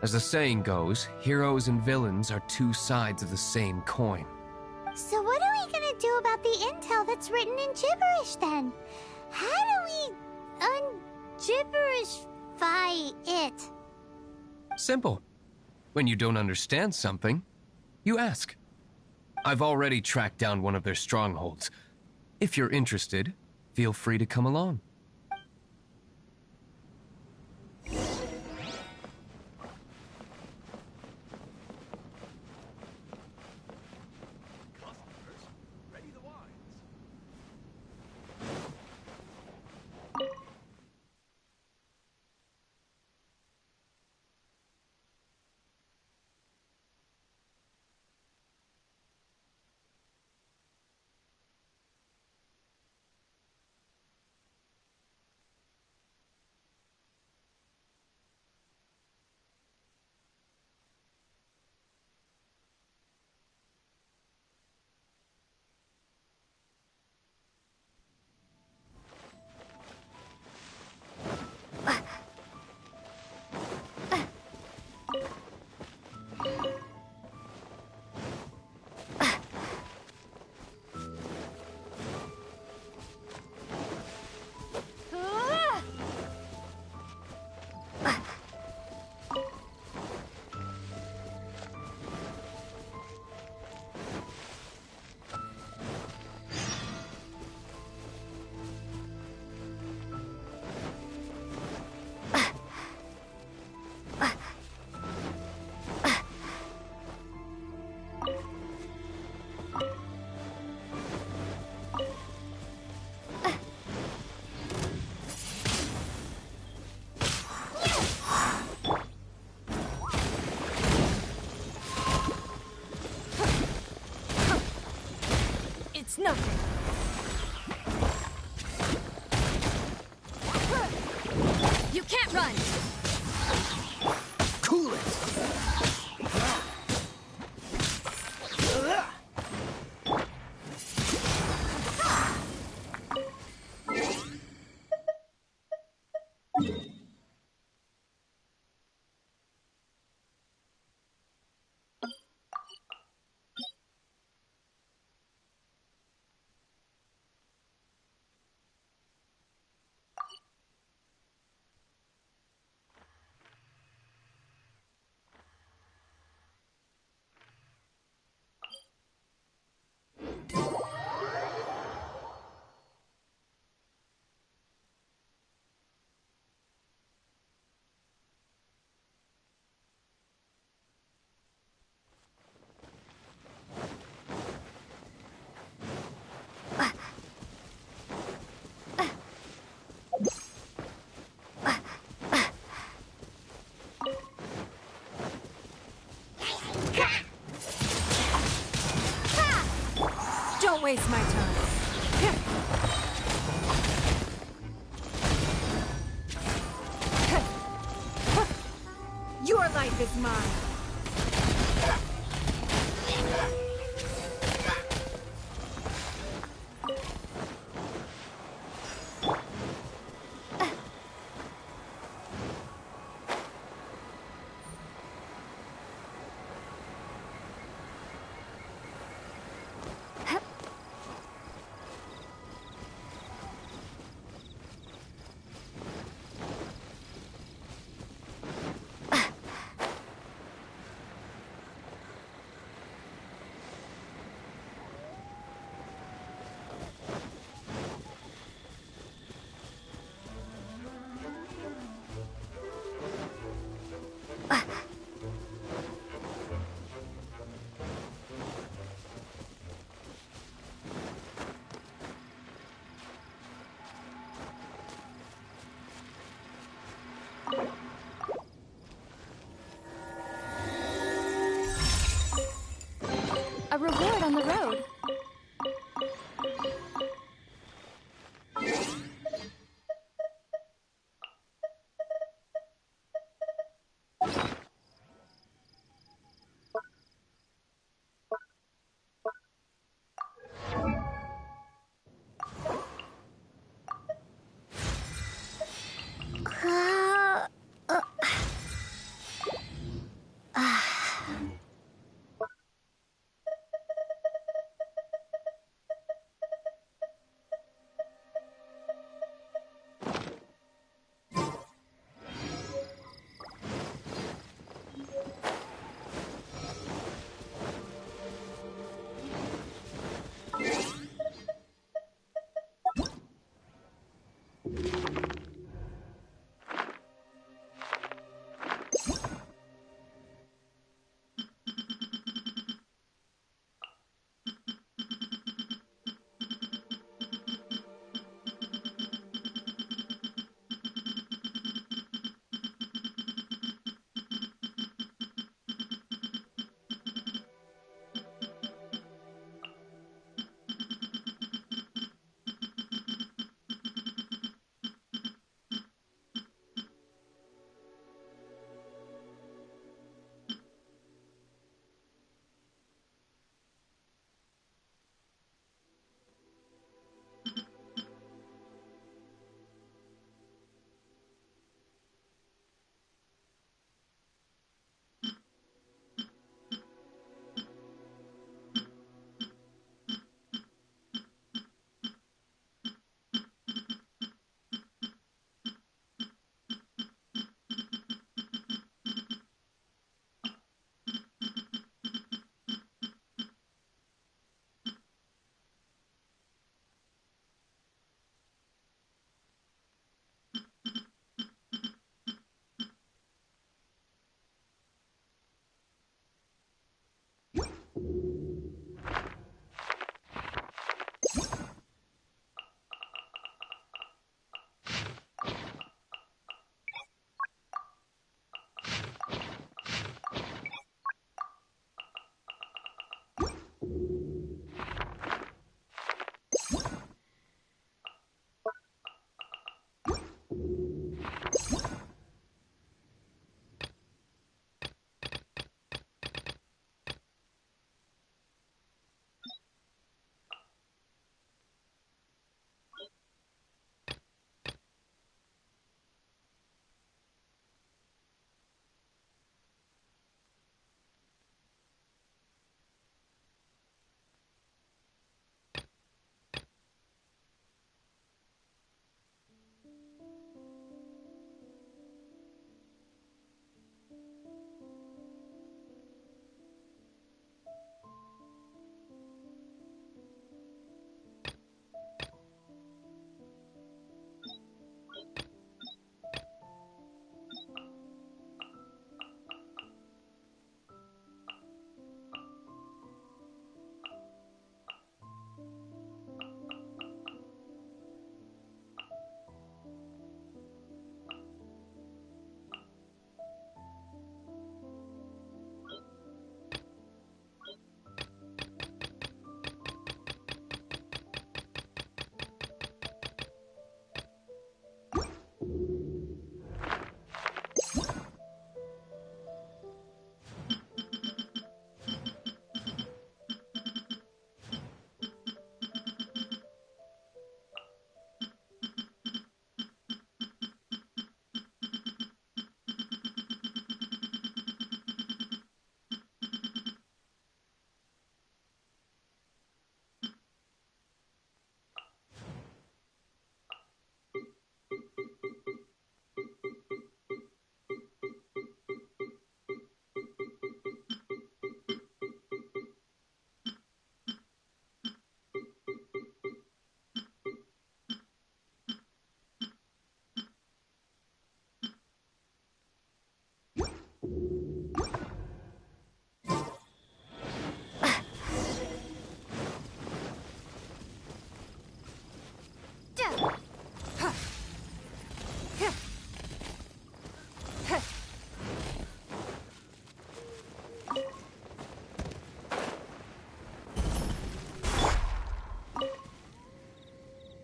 As the saying goes, heroes and villains are two sides of the same coin. So what are we gonna do about the intel that's written in gibberish, then? How do we un-gibberishify it? Simple. When you don't understand something, you ask. I've already tracked down one of their strongholds. If you're interested, feel free to come along. It's nothing. You can't run! Cool it! Don't waste my time. Your life is mine. A reward on the road.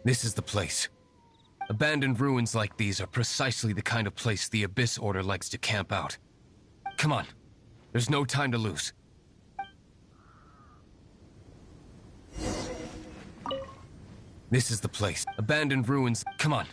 This is the place. Abandoned ruins like these are precisely the kind of place the Abyss Order likes to camp out. Come on. There's no time to lose. This is the place. Abandoned ruins. Come on.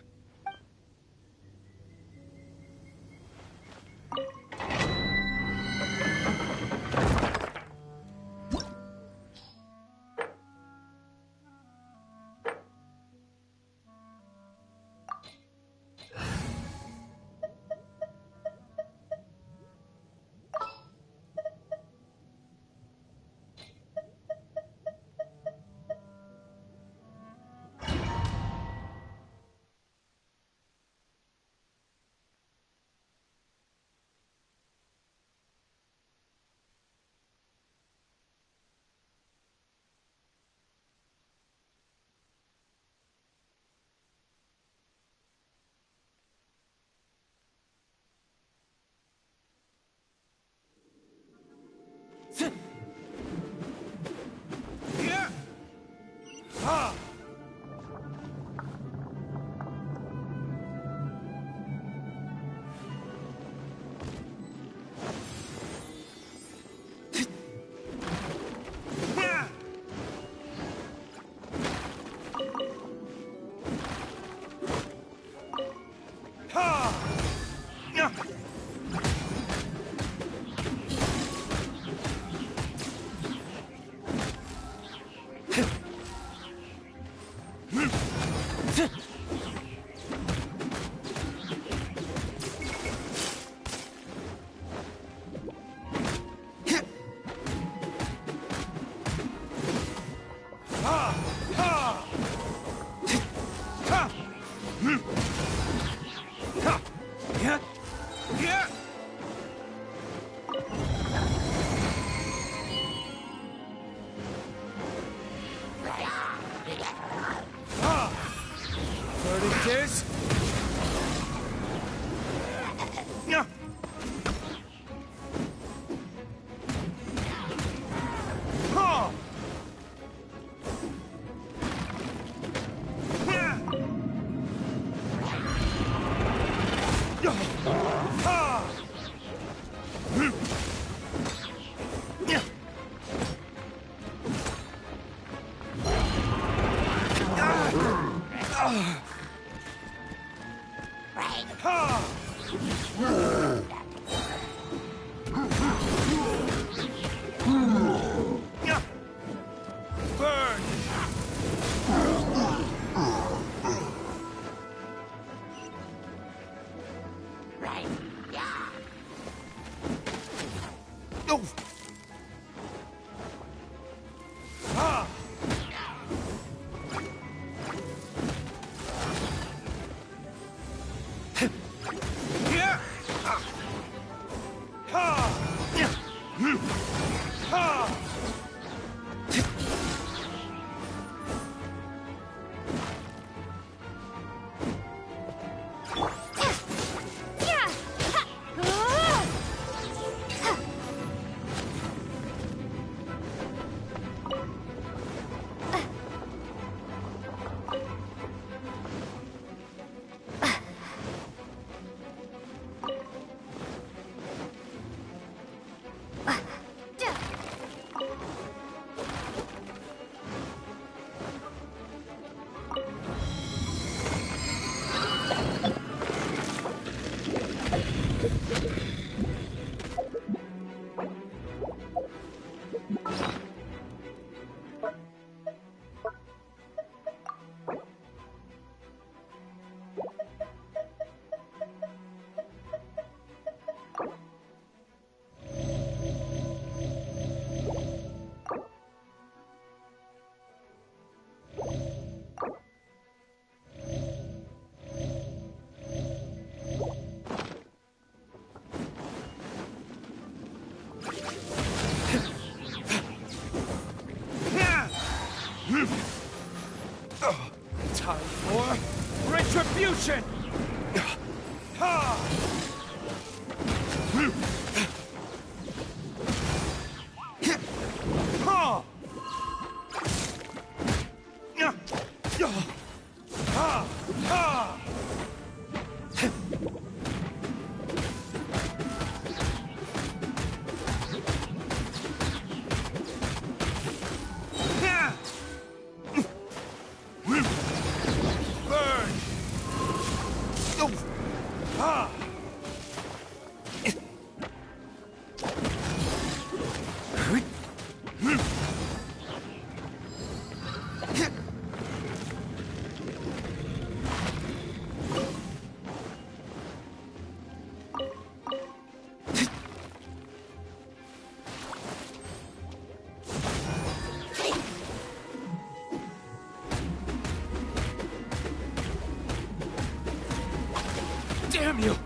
Damn you!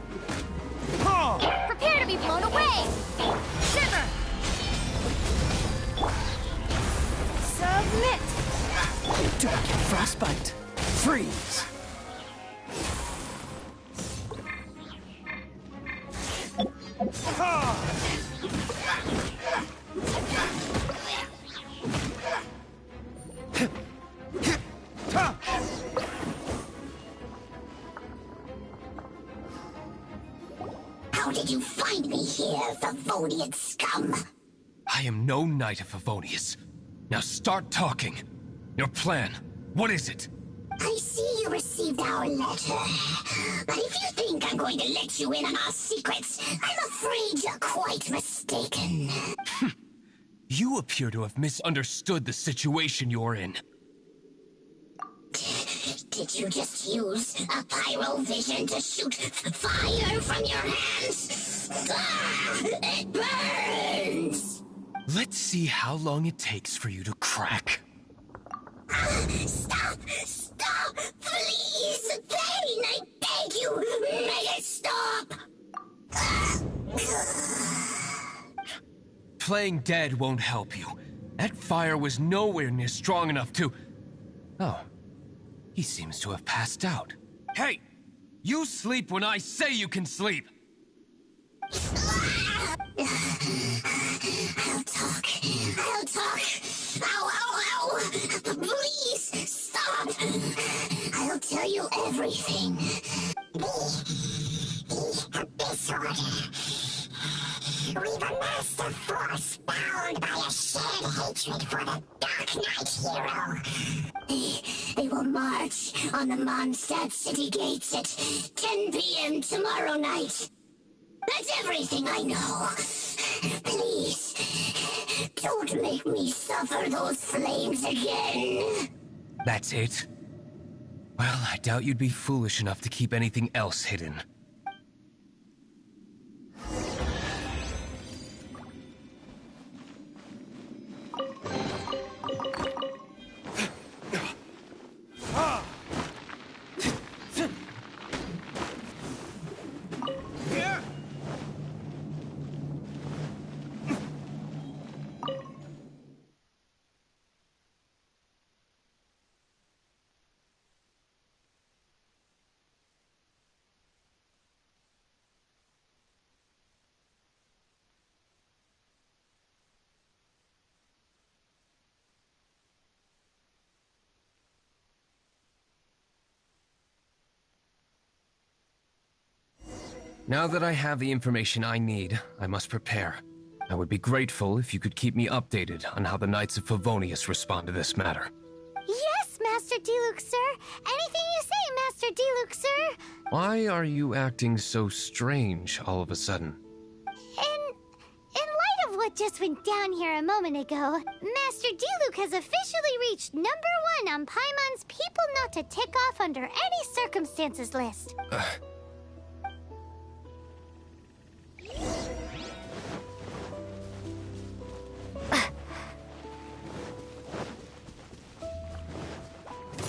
Prepare to be blown away! Shiver! Submit! Do not get frostbite. Freeze! How did you find me here, Favonian scum? I am no knight of Favonius. Now start talking. Your plan, what is it? I see you received our letter. But if you think I'm going to let you in on our secrets, I'm afraid you're quite mistaken. You appear to have misunderstood the situation you're in. Did you just use a pyro vision to shoot fire from your hands? Ah, it burns! Let's see how long it takes for you to crack. Stop! Stop! Please! Bane, I beg you! Make it stop! Playing dead won't help you. That fire was nowhere near strong enough to... Oh. He seems to have passed out. Hey! You sleep when I say you can sleep! I'll talk. I'll talk. Ow, ow, ow! Please, stop! I'll tell you everything. This order. We've a master force bound by a shared hatred for the Dark Knight hero. They will march on the Mondstadt city gates at 10 p.m. tomorrow night. That's everything I know. Please, don't make me suffer those flames again. That's it? Well, I doubt you'd be foolish enough to keep anything else hidden. Now that I have the information I need, I must prepare. I would be grateful if you could keep me updated on how the Knights of Favonius respond to this matter. Yes, Master Diluc, sir. Anything you say, Master Diluc, sir. Why are you acting so strange all of a sudden? In light of what just went down here a moment ago, Master Diluc has officially reached #1 on Paimon's People Not to Tick Off Under Any Circumstances list.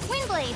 Windblade!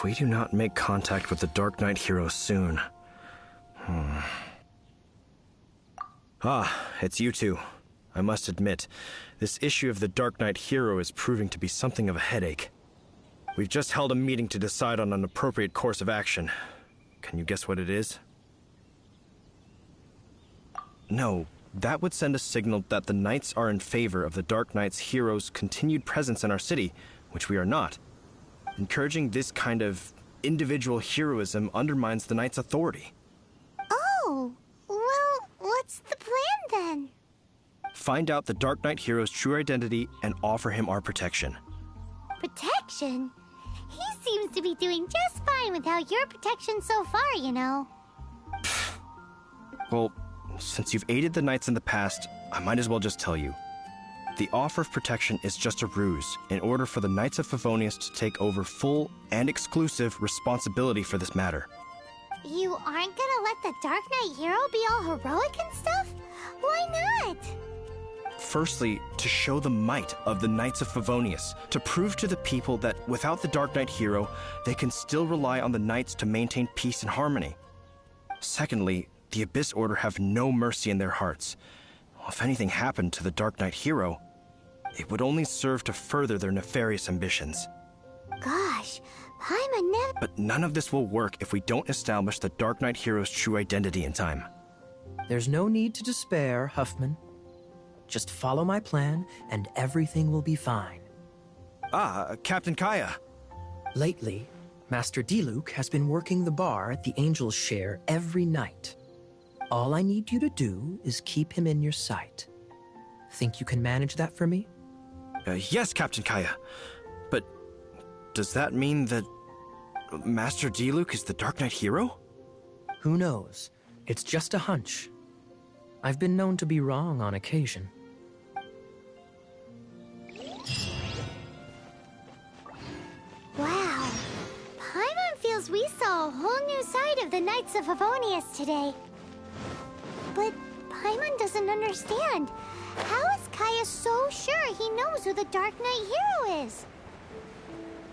If we do not make contact with the Dark Knight hero soon... Ah, it's you two. I must admit, this issue of the Dark Knight hero is proving to be something of a headache. We've just held a meeting to decide on an appropriate course of action. Can you guess what it is? No, that would send a signal that the Knights are in favor of the Dark Knight's hero's continued presence in our city, which we are not. Encouraging this kind of individual heroism undermines the Knights' authority. Oh, well, what's the plan then? Find out the Dark Knight hero's true identity and offer him our protection. Protection? He seems to be doing just fine without your protection so far, you know. Well, since you've aided the Knights in the past, I might as well just tell you. The offer of protection is just a ruse in order for the Knights of Favonius to take over full and exclusive responsibility for this matter. You aren't gonna let the Dark Knight hero be all heroic and stuff? Why not? Firstly, to show the might of the Knights of Favonius, to prove to the people that without the Dark Knight hero, they can still rely on the Knights to maintain peace and harmony. Secondly, the Abyss Order have no mercy in their hearts. If anything happened to the Dark Knight hero, it would only serve to further their nefarious ambitions. Gosh, Paimon never... But none of this will work if we don't establish the Dark Knight hero's true identity in time. There's no need to despair, Huffman. Just follow my plan, and everything will be fine. Ah, Captain Kaya. Lately, Master Diluc has been working the bar at the Angel's Share every night. All I need you to do is keep him in your sight. Think you can manage that for me? Yes, Captain Kaya. But does that mean that Master Diluc is the Dark Knight hero? Who knows? It's just a hunch. I've been known to be wrong on occasion. Wow. Paimon feels we saw a whole new side of the Knights of Favonius today. But Paimon doesn't understand. How is Kaya so sure he knows who the Dark Knight hero is?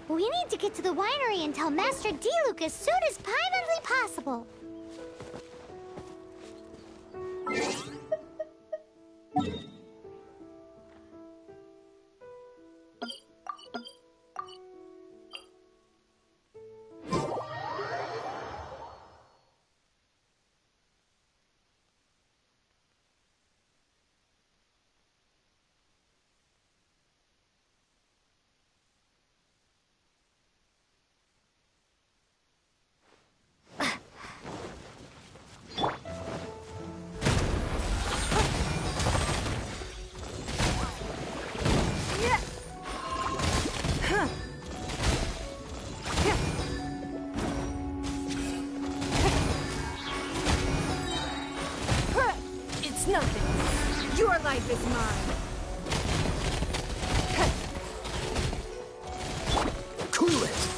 We need to get to the winery and tell Master Diluc as soon as Paimonly possible. Nothing. Your life is mine. Cool it!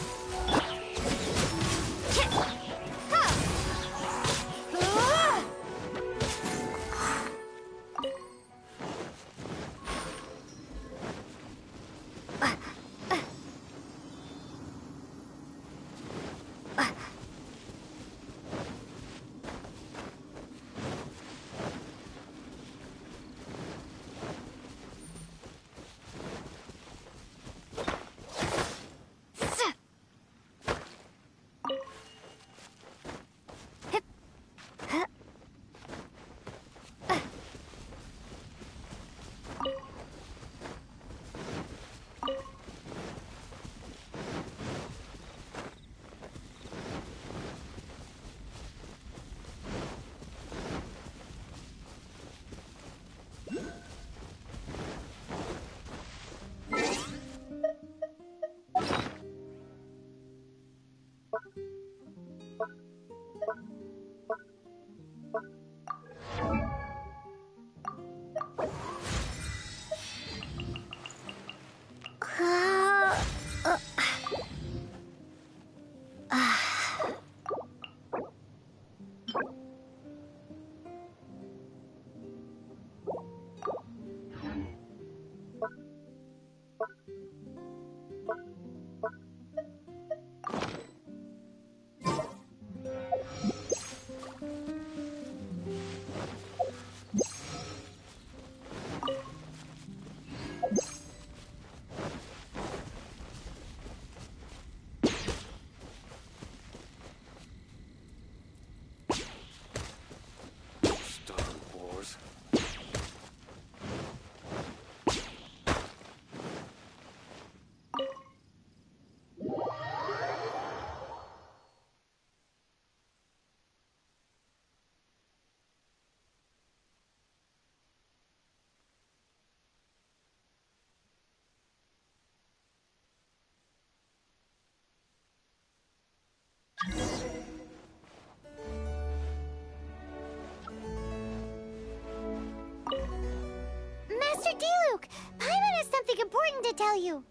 Diluc! Paimon has something important to tell you.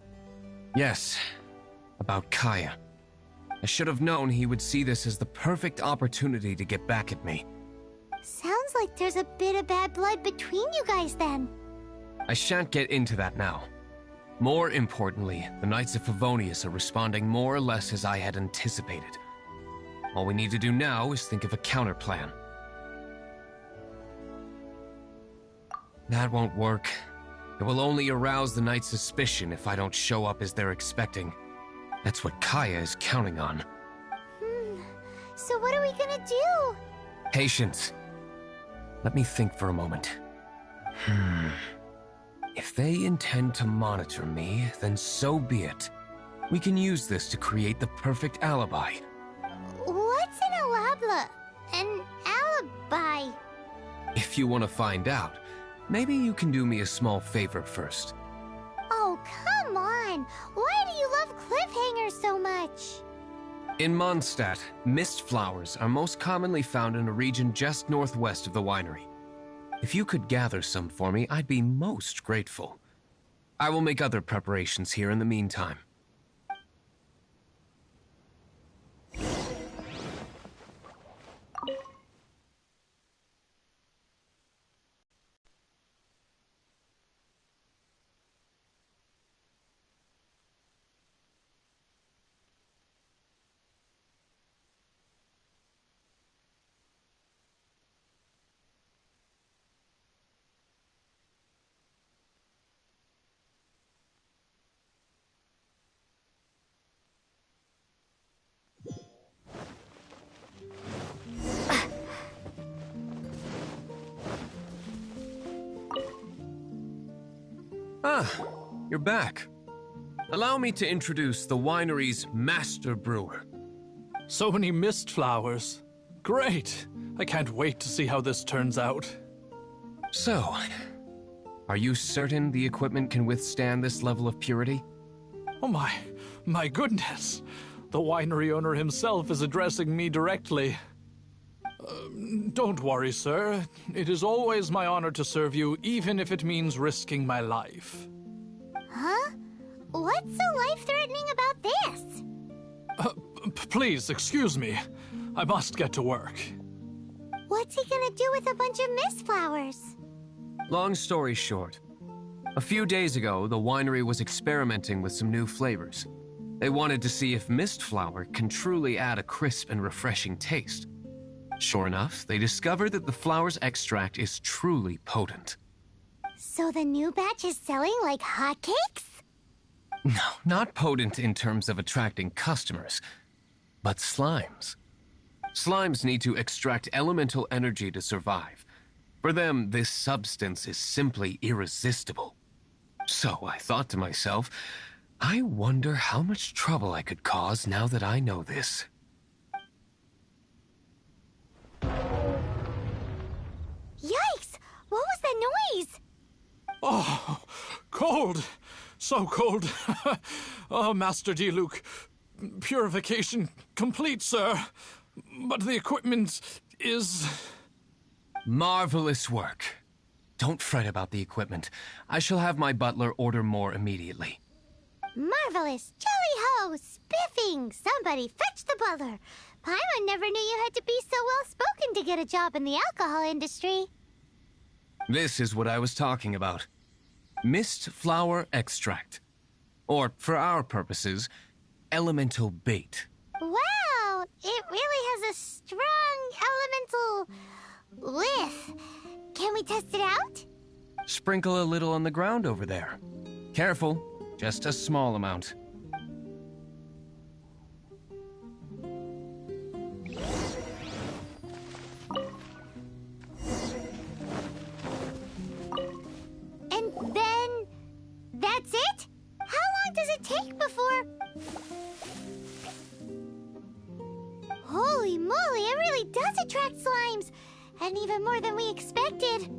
Yes, about Kaya. I should have known he would see this as the perfect opportunity to get back at me. Sounds like there's a bit of bad blood between you guys then. I shan't get into that now. More importantly, the Knights of Favonius are responding more or less as I had anticipated. All we need to do now is think of a counterplan. That won't work. It will only arouse the Knights' suspicion if I don't show up as they're expecting. That's what Kaya is counting on. So what are we gonna do? Patience. Let me think for a moment. If they intend to monitor me, then so be it. We can use this to create the perfect alibi. What's an alabla? An alibi? If you want to find out, maybe you can do me a small favor first. Oh, come on! Why do you love cliffhangers so much? In Mondstadt, mist flowers are most commonly found in a region just northwest of the winery. If you could gather some for me, I'd be most grateful. I will make other preparations here in the meantime. Ah, you're back. Allow me to introduce the winery's master brewer. So many mist flowers. Great. I can't wait to see how this turns out. So, are you certain the equipment can withstand this level of purity? Oh my goodness. The winery owner himself is addressing me directly. Don't worry, sir. It is always my honor to serve you, even if it means risking my life. Huh? What's so life-threatening about this? Please, excuse me. I must get to work. What's he gonna do with a bunch of mist flowers? Long story short, a few days ago, the winery was experimenting with some new flavors. They wanted to see if mist flower can truly add a crisp and refreshing taste. Sure enough, they discovered that the flower's extract is truly potent. So the new batch is selling like hotcakes? No, not potent in terms of attracting customers, but slimes. Slimes need to extract elemental energy to survive. For them, this substance is simply irresistible. So I thought to myself, I wonder how much trouble I could cause now that I know this. Yikes! What was that noise? Oh, cold! So cold. Oh, Master Diluc. Purification complete, sir. But the equipment is... Marvelous work. Don't fret about the equipment. I shall have my butler order more immediately. Marvelous! Jolly-ho! Spiffing! Somebody fetch the butler! Paimon never knew you had to be so well-spoken to get a job in the alcohol industry. This is what I was talking about. Mist flower extract. Or, for our purposes, elemental bait. Wow! It really has a strong elemental whiff. Can we test it out? Sprinkle a little on the ground over there. Careful, just a small amount. And then... that's it? How long does it take before... Holy moly, it really does attract slimes! And even more than we expected.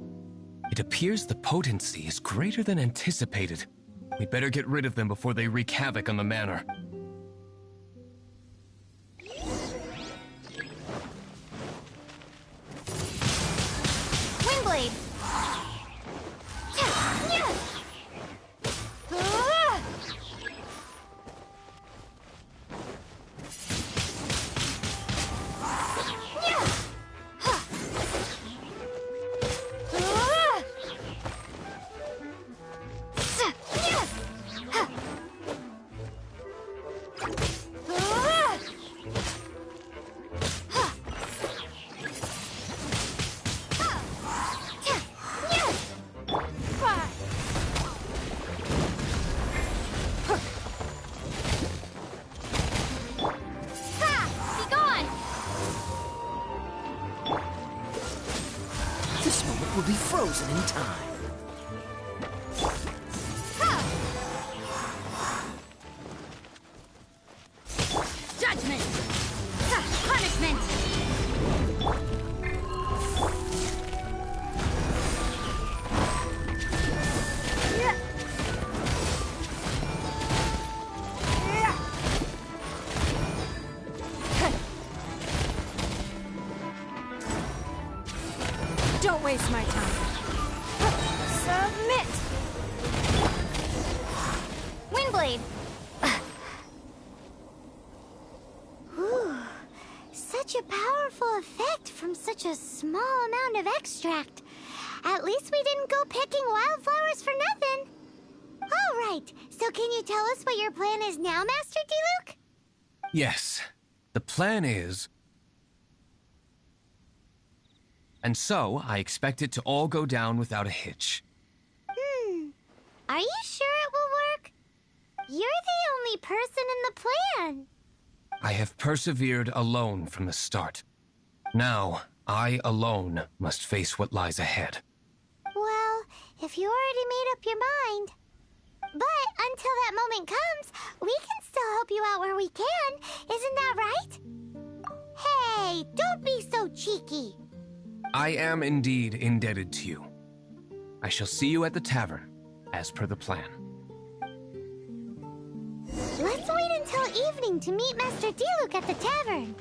It appears the potency is greater than anticipated. We'd better get rid of them before they wreak havoc on the manor. Windblade! This moment will be frozen in time. Judgment! Punishment! Don't waste my time. Submit! Windblade! Whew. Such a powerful effect from such a small amount of extract. At least we didn't go picking wildflowers for nothing. All right, so can you tell us what your plan is now, Master Diluc? Yes, the plan is... And so, I expect it to all go down without a hitch. Are you sure it will work? You're the only person in the plan. I have persevered alone from the start. Now, I alone must face what lies ahead. Well, if you already made up your mind. But until that moment comes, we can still help you out where we can. Isn't that right? Hey, don't be so cheeky. I am indeed indebted to you. I shall see you at the tavern, as per the plan. Let's wait until evening to meet Master Diluc at the tavern.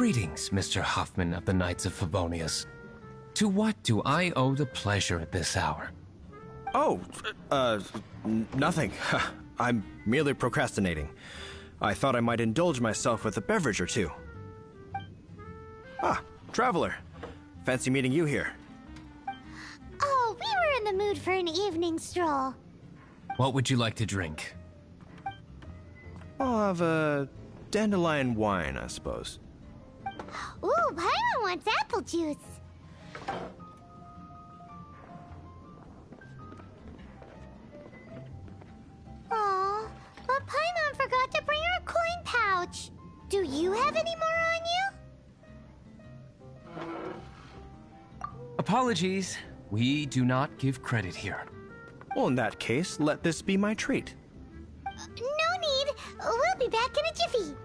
Greetings, Mr. Huffman of the Knights of Favonius. To what do I owe the pleasure at this hour? Oh, nothing. I'm merely procrastinating. I thought I might indulge myself with a beverage or two. Ah, Traveler. Fancy meeting you here. Oh, we were in the mood for an evening stroll. What would you like to drink? I'll have a dandelion wine, I suppose. Ooh, Paimon wants apple juice. Aw, but Paimon forgot to bring her coin pouch. Do you have any more on you? Apologies. We do not give credit here. Well, in that case, let this be my treat. No need. We'll be back in a jiffy.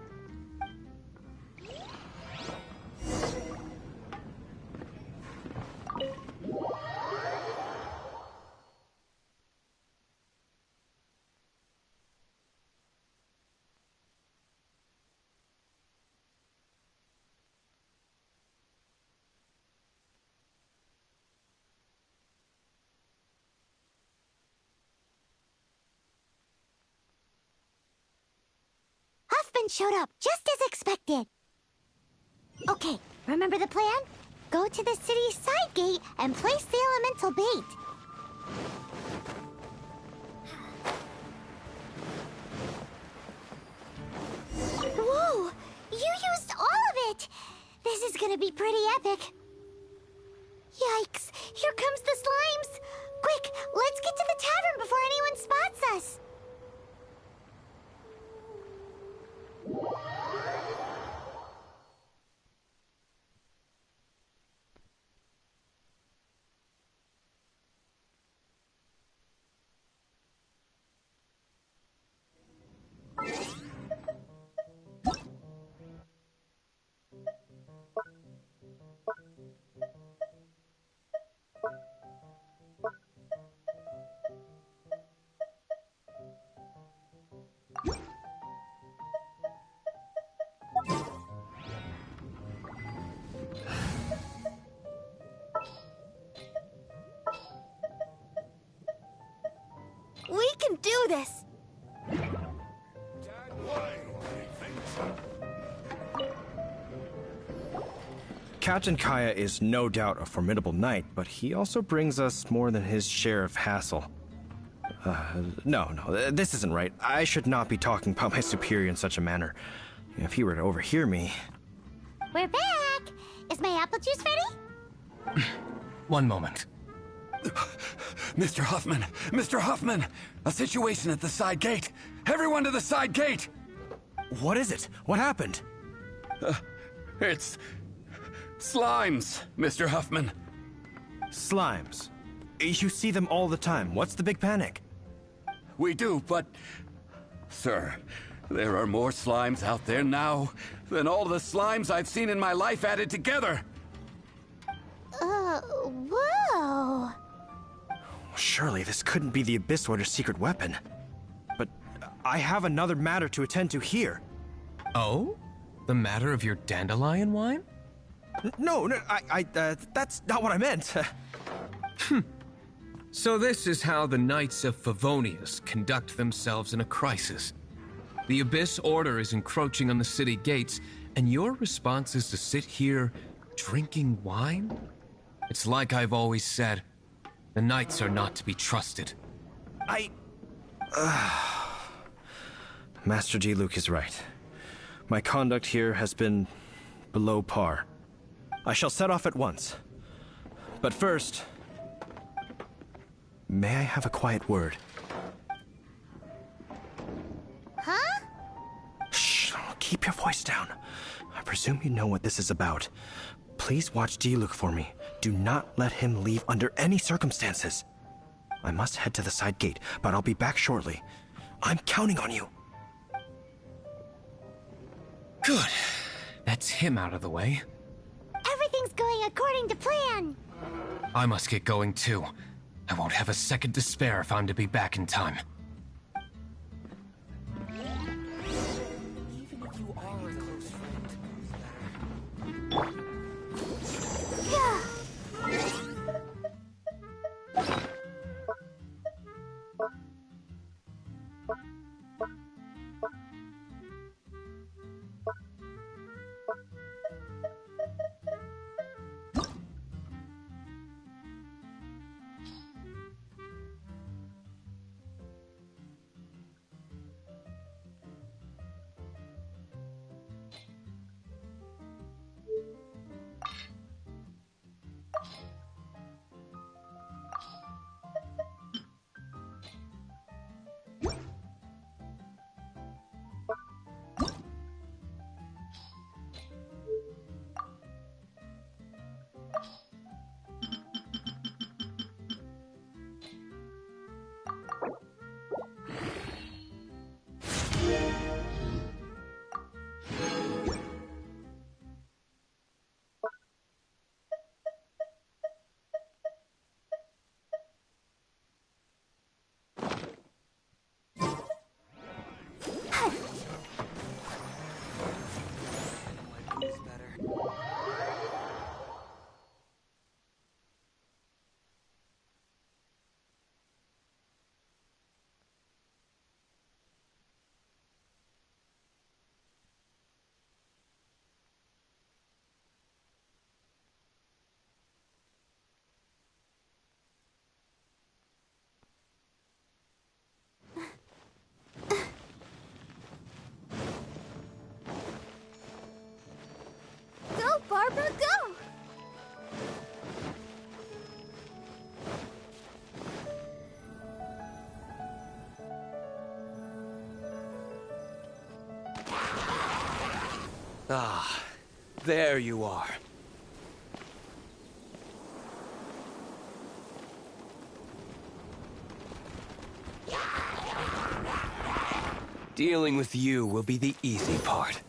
Huffman showed up, just as expected. Okay, remember the plan? Go to the city's side gate and place the elemental bait. Whoa! You used all of it! This is gonna be pretty epic. Yikes! Here comes the slimes! Quick, let's get to the tavern before anyone spots us! We can do this! Captain Kaya is no doubt a formidable knight, but he also brings us more than his share of hassle. No, this isn't right. I should not be talking about my superior in such a manner. If he were to overhear me... We're back! Is my apple juice ready? One moment. Mr. Huffman! Mr. Huffman! A situation at the side gate! Everyone to the side gate! What is it? What happened? It's... slimes, Mr. Huffman. Slimes? You see them all the time. What's the big panic? We do, but... Sir, there are more slimes out there now than all the slimes I've seen in my life added together! Whoa! Surely this couldn't be the Abyss Order's secret weapon. But I have another matter to attend to here. Oh? The matter of your dandelion wine? No, that's not what I meant. So this is how the Knights of Favonius conduct themselves in a crisis. The Abyss Order is encroaching on the city gates, and your response is to sit here drinking wine? It's like I've always said, the Knights are not to be trusted. Master Diluc is right. My conduct here has been below par. I shall set off at once. But first, may I have a quiet word? Huh? Shh, keep your voice down. I presume you know what this is about. Please watch Diluc for me. Do not let him leave under any circumstances. I must head to the side gate, but I'll be back shortly. I'm counting on you. Good. That's him out of the way. Everything's going according to plan. I must get going too. I won't have a second to spare if I'm to be back in time. Even if you are a close friend, Ah, there you are. Dealing with you will be the easy part.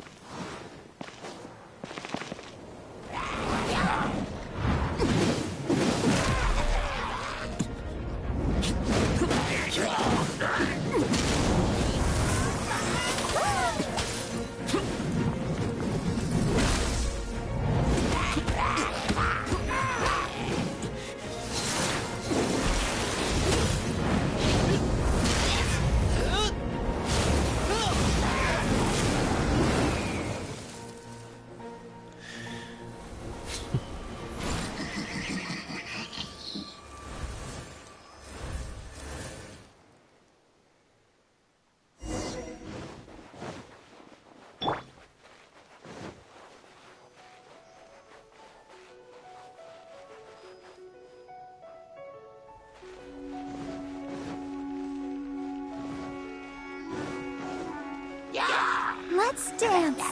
Let's dance.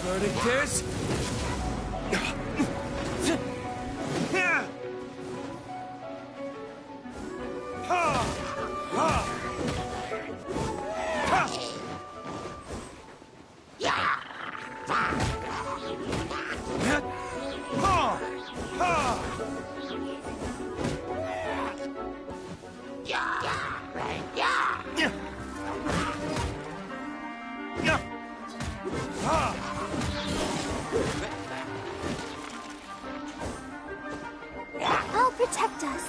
Verdict is... I'll protect us.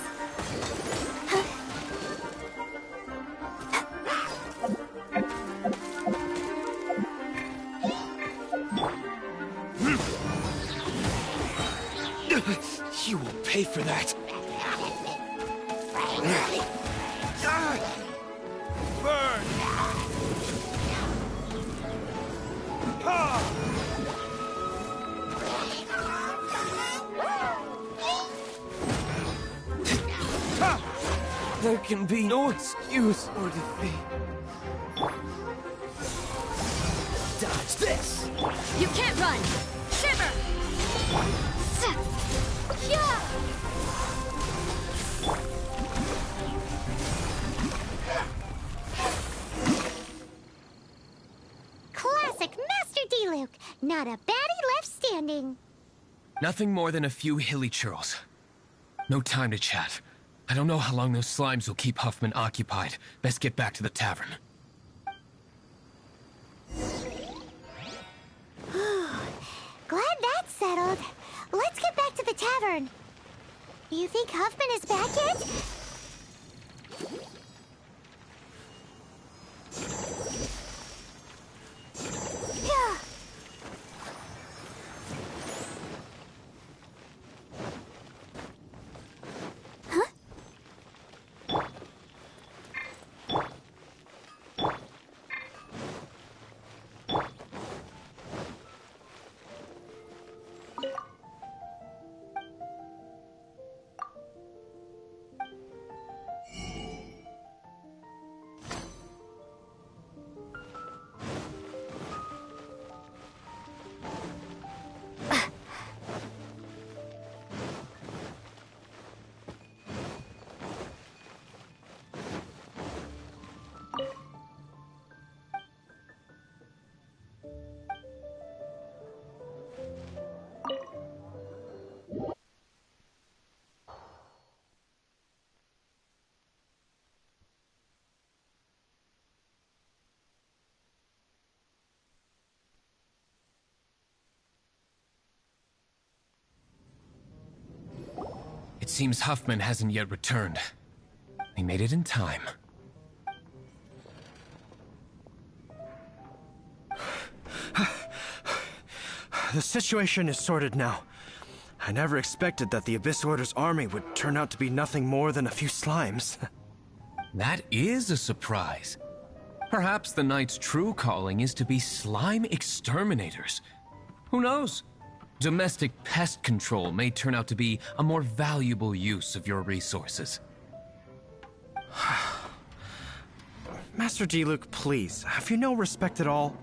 You will pay for that. Burn! There can be no excuse or defeat. Dodge this! You can't run! Shiver! Yeah! Classic Master D-Luke. Not a baddie left standing. Nothing more than a few hilly churls. No time to chat. I don't know how long those slimes will keep Huffman occupied. Best get back to the tavern. Glad that's settled. Let's get back to the tavern. You think Huffman is back yet? Yeah. It seems Huffman hasn't yet returned. He made it in time. The situation is sorted now. I never expected that the Abyss Order's army would turn out to be nothing more than a few slimes. That is a surprise. Perhaps the Knight's true calling is to be slime exterminators. Who knows? Domestic pest control may turn out to be a more valuable use of your resources. Master Diluc, please, have you no respect at all?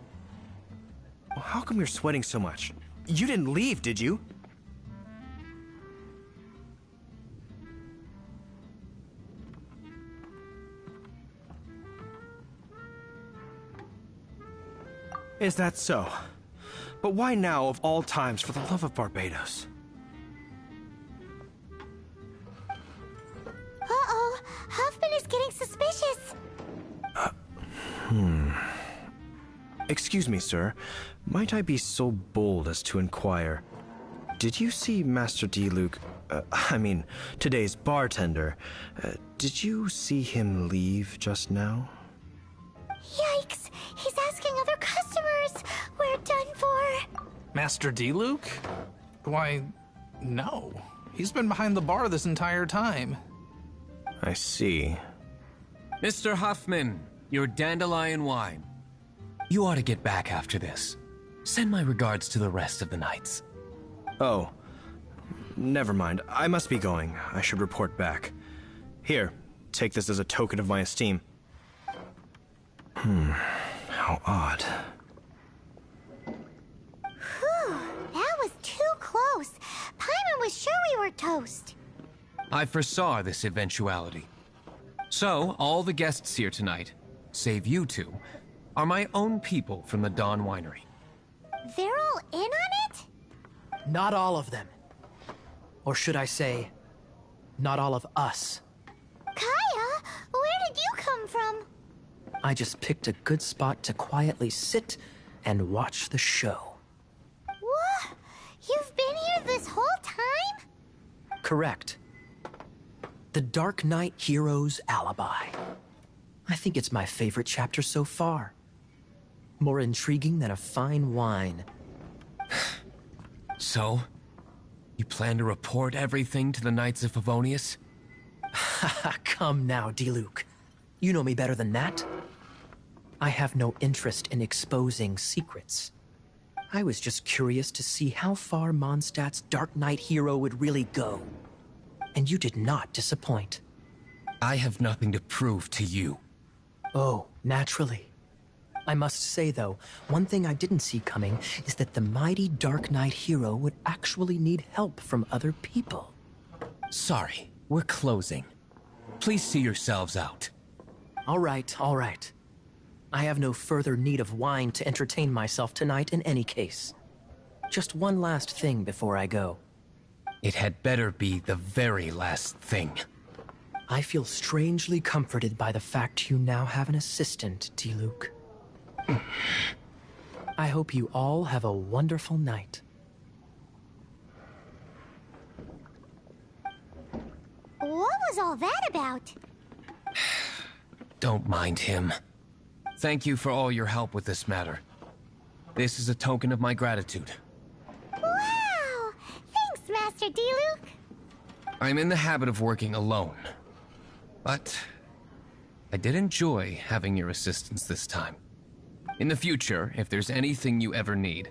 How come you're sweating so much? You didn't leave, did you? Is that so? But why now, of all times, for the love of Barbados? Uh-oh, Huffman is getting suspicious. Excuse me, sir. Might I be so bold as to inquire, did you see Master Diluc, today's bartender, did you see him leave just now? Yikes, he's asking other customers. We're done for. Master Diluc? Why, no. He's been behind the bar this entire time. I see. Mr. Huffman, your dandelion wine. You ought to get back after this. Send my regards to the rest of the knights. Oh, never mind. I must be going. I should report back. Here, take this as a token of my esteem. How odd. Whew, that was too close. Paimon was sure we were toast. I foresaw this eventuality. So, all the guests here tonight, save you two, are my own people from the Dawn Winery. They're all in on it? Not all of them. Or should I say, not all of us. Kaya, where did you come from? I just picked a good spot to quietly sit and watch the show. What? You've been here this whole time? Correct. The Dark Knight Hero's Alibi. I think it's my favorite chapter so far. More intriguing than a fine wine. So, you plan to report everything to the Knights of Favonius? Come now, Diluc. You know me better than that. I have no interest in exposing secrets. I was just curious to see how far Mondstadt's Dark Knight hero would really go. And you did not disappoint. I have nothing to prove to you. Oh, naturally. I must say, though, one thing I didn't see coming is that the mighty Dark Knight hero would actually need help from other people. Sorry, we're closing. Please see yourselves out. All right, all right. I have no further need of wine to entertain myself tonight in any case. Just one last thing before I go. It had better be the very last thing. I feel strangely comforted by the fact you now have an assistant, Diluc. I hope you all have a wonderful night. What was all that about? Don't mind him. Thank you for all your help with this matter. This is a token of my gratitude. Wow! Thanks, Master Diluc. I'm in the habit of working alone. But I did enjoy having your assistance this time. In the future, if there's anything you ever need,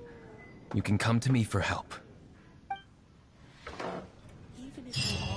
you can come to me for help. Even if you are...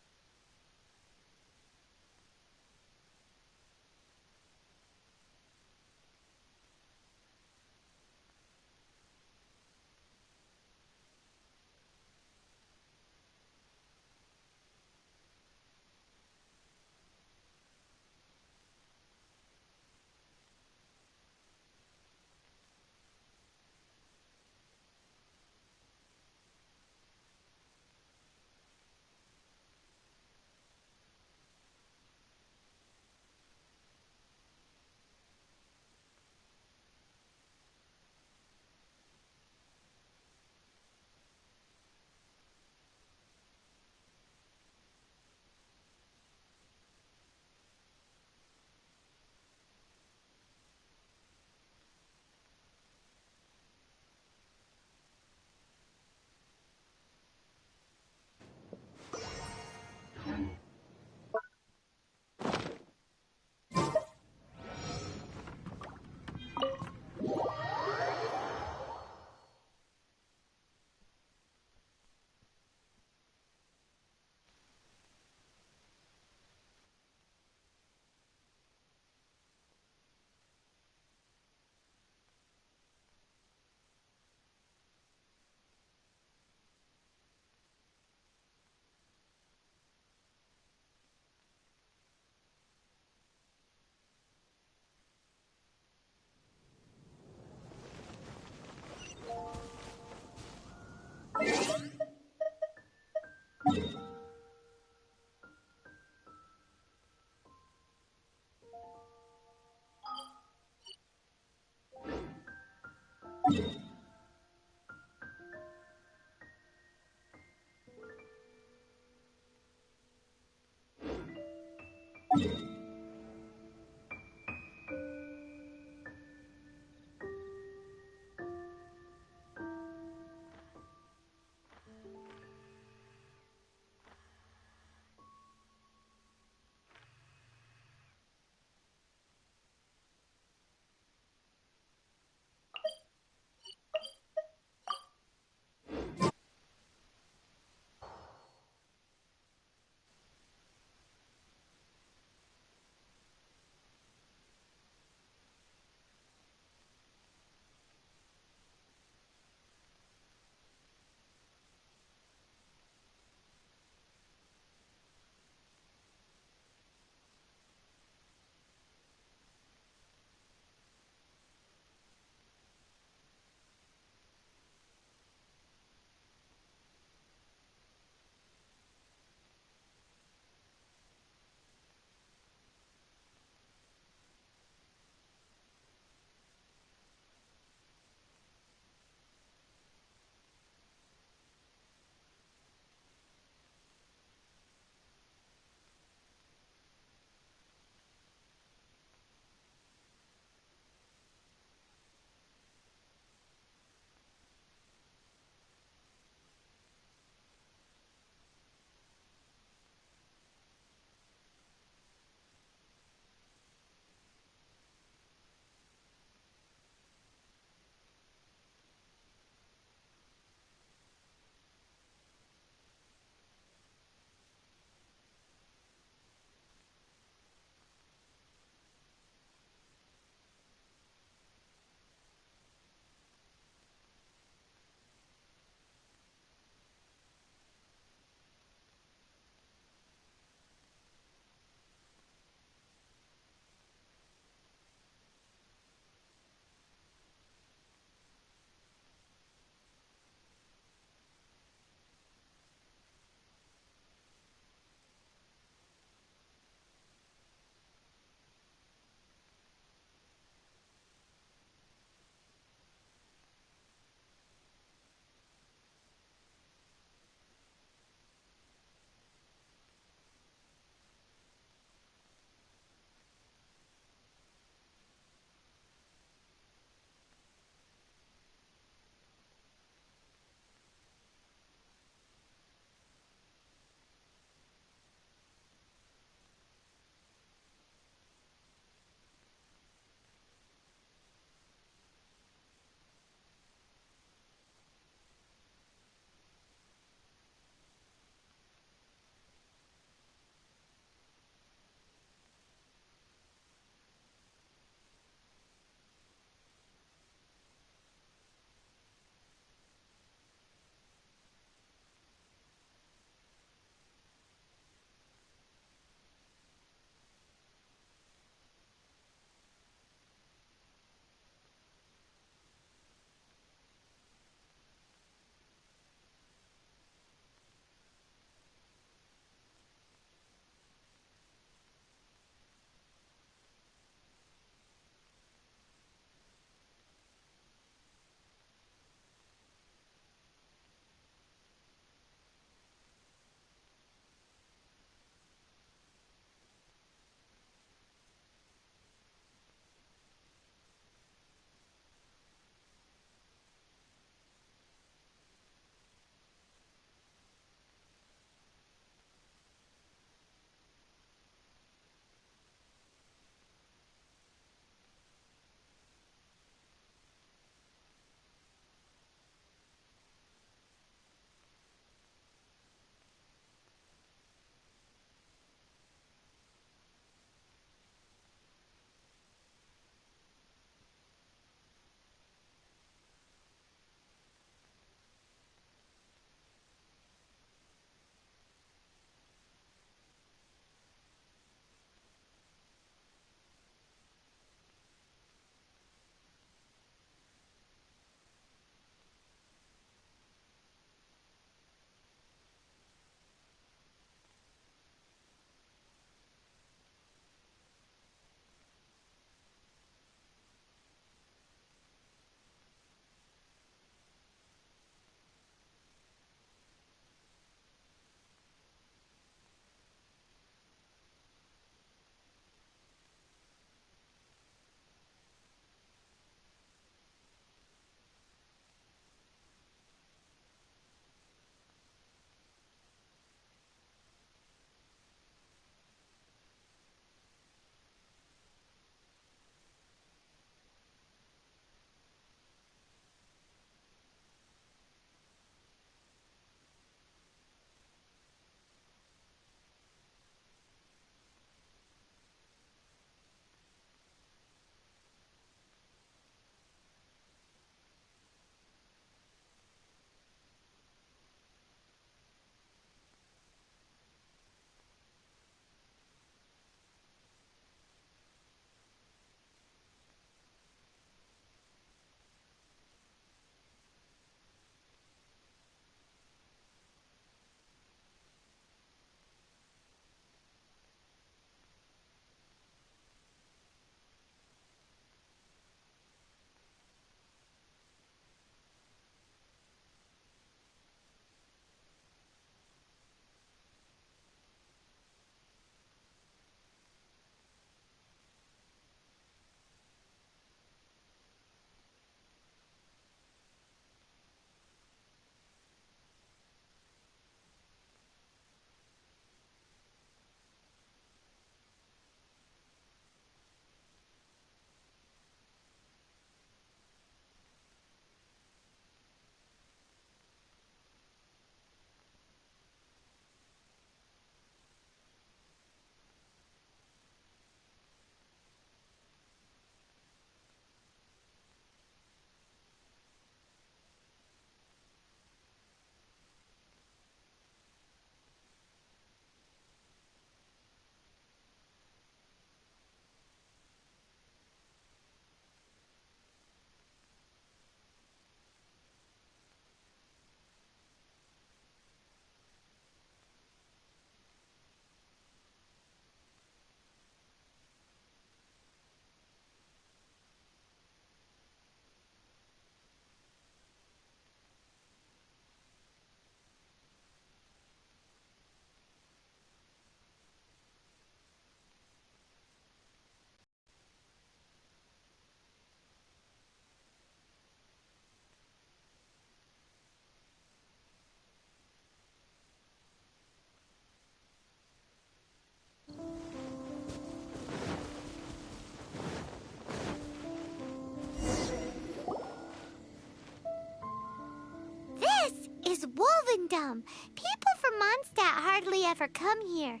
welcome. People from Mondstadt hardly ever come here.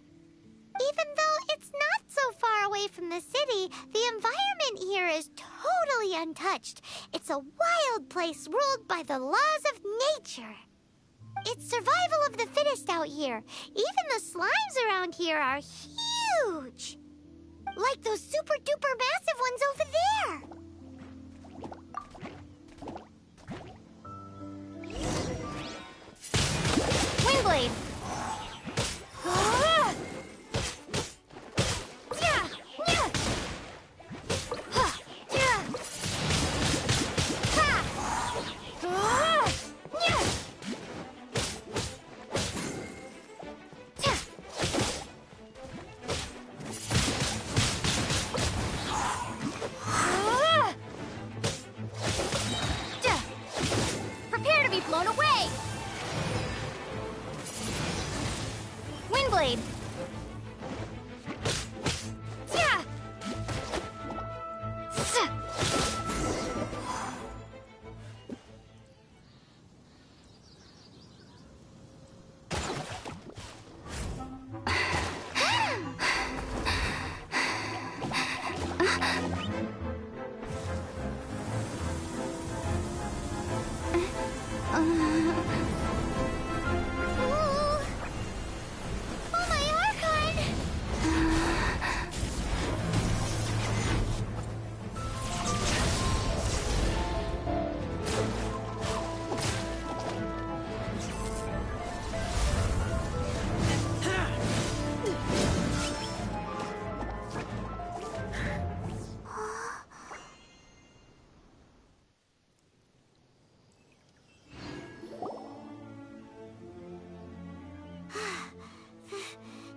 Even though it's not so far away from the city, the environment here is totally untouched. It's a wild place ruled by the laws of nature. It's survival of the fittest out here. Even the slimes around here are huge. Like those super-duper massive ones over there. Windblade! Prepare to be blown away! Windblade!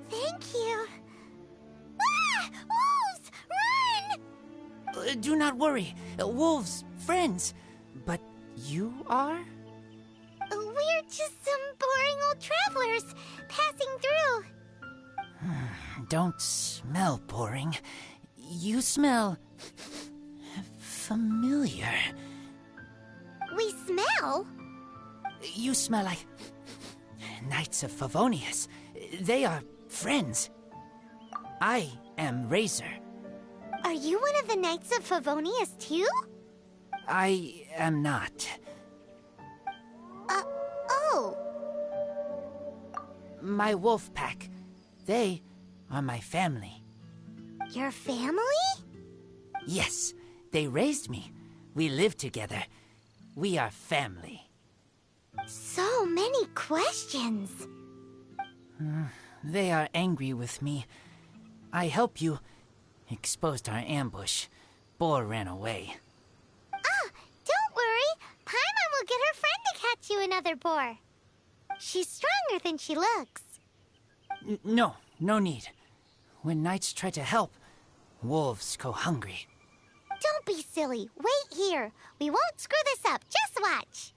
Thank you. Ah! Wolves! Run! Do not worry. Wolves, friends. But you are? We're just some boring old travelers passing through. Don't smell boring. You smell familiar. We smell? You smell like Knights of Favonius. They are friends. I am Razor. Are you one of the Knights of Favonius too? I am not. Oh. My wolf pack. They are my family. Your family? Yes, they raised me. We live together. We are family. So many questions. They are angry with me. I help you. Exposed our ambush. Boar ran away. Ah, don't worry. Paimon will get her friend to catch you another boar. She's stronger than she looks. No need. When knights try to help, wolves go hungry. Don't be silly. Wait here. We won't screw this up. Just watch.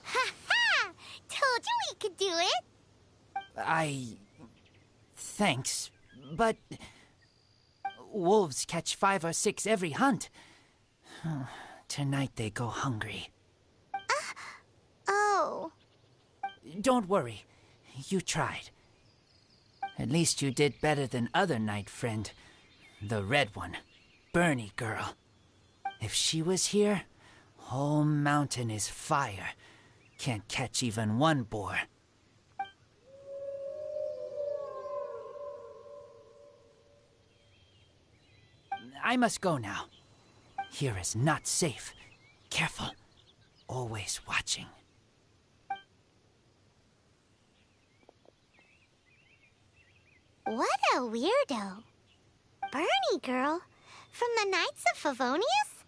Ha-ha! Told you we could do it. Thanks, but wolves catch 5 or 6 every hunt. Tonight they go hungry. Oh. Don't worry. You tried. At least you did better than other knight friend. The red one. Bernie girl. If she was here, whole mountain is fire. Can't catch even one boar. I must go now. Here is not safe. Careful. Always watching. What a weirdo. Bernie girl? From the Knights of Favonius?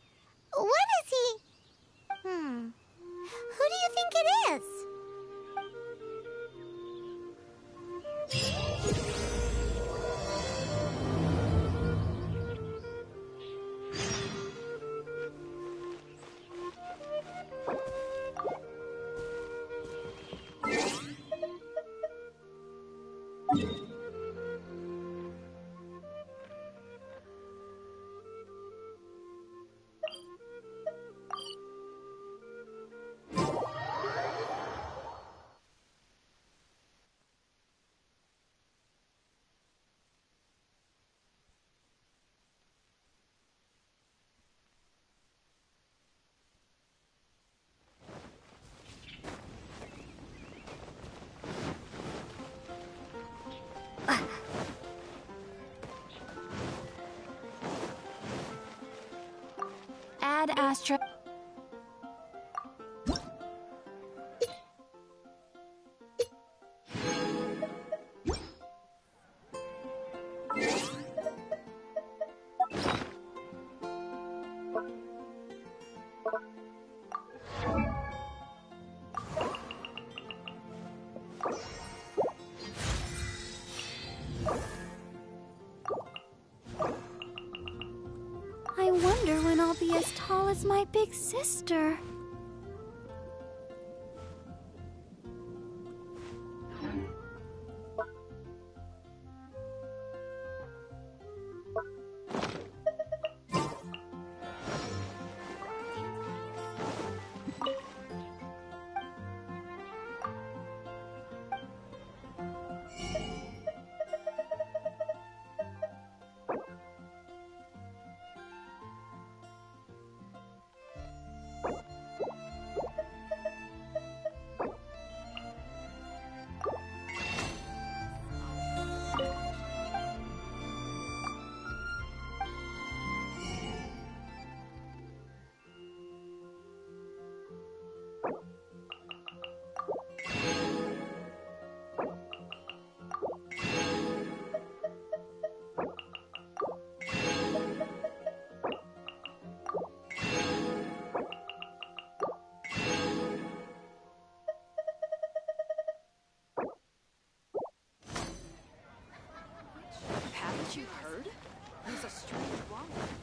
What is he? Who do you think it is? Ad Astra. I wonder when I'll be as tall as my big sister. Haven't you heard? There's a strange wall today.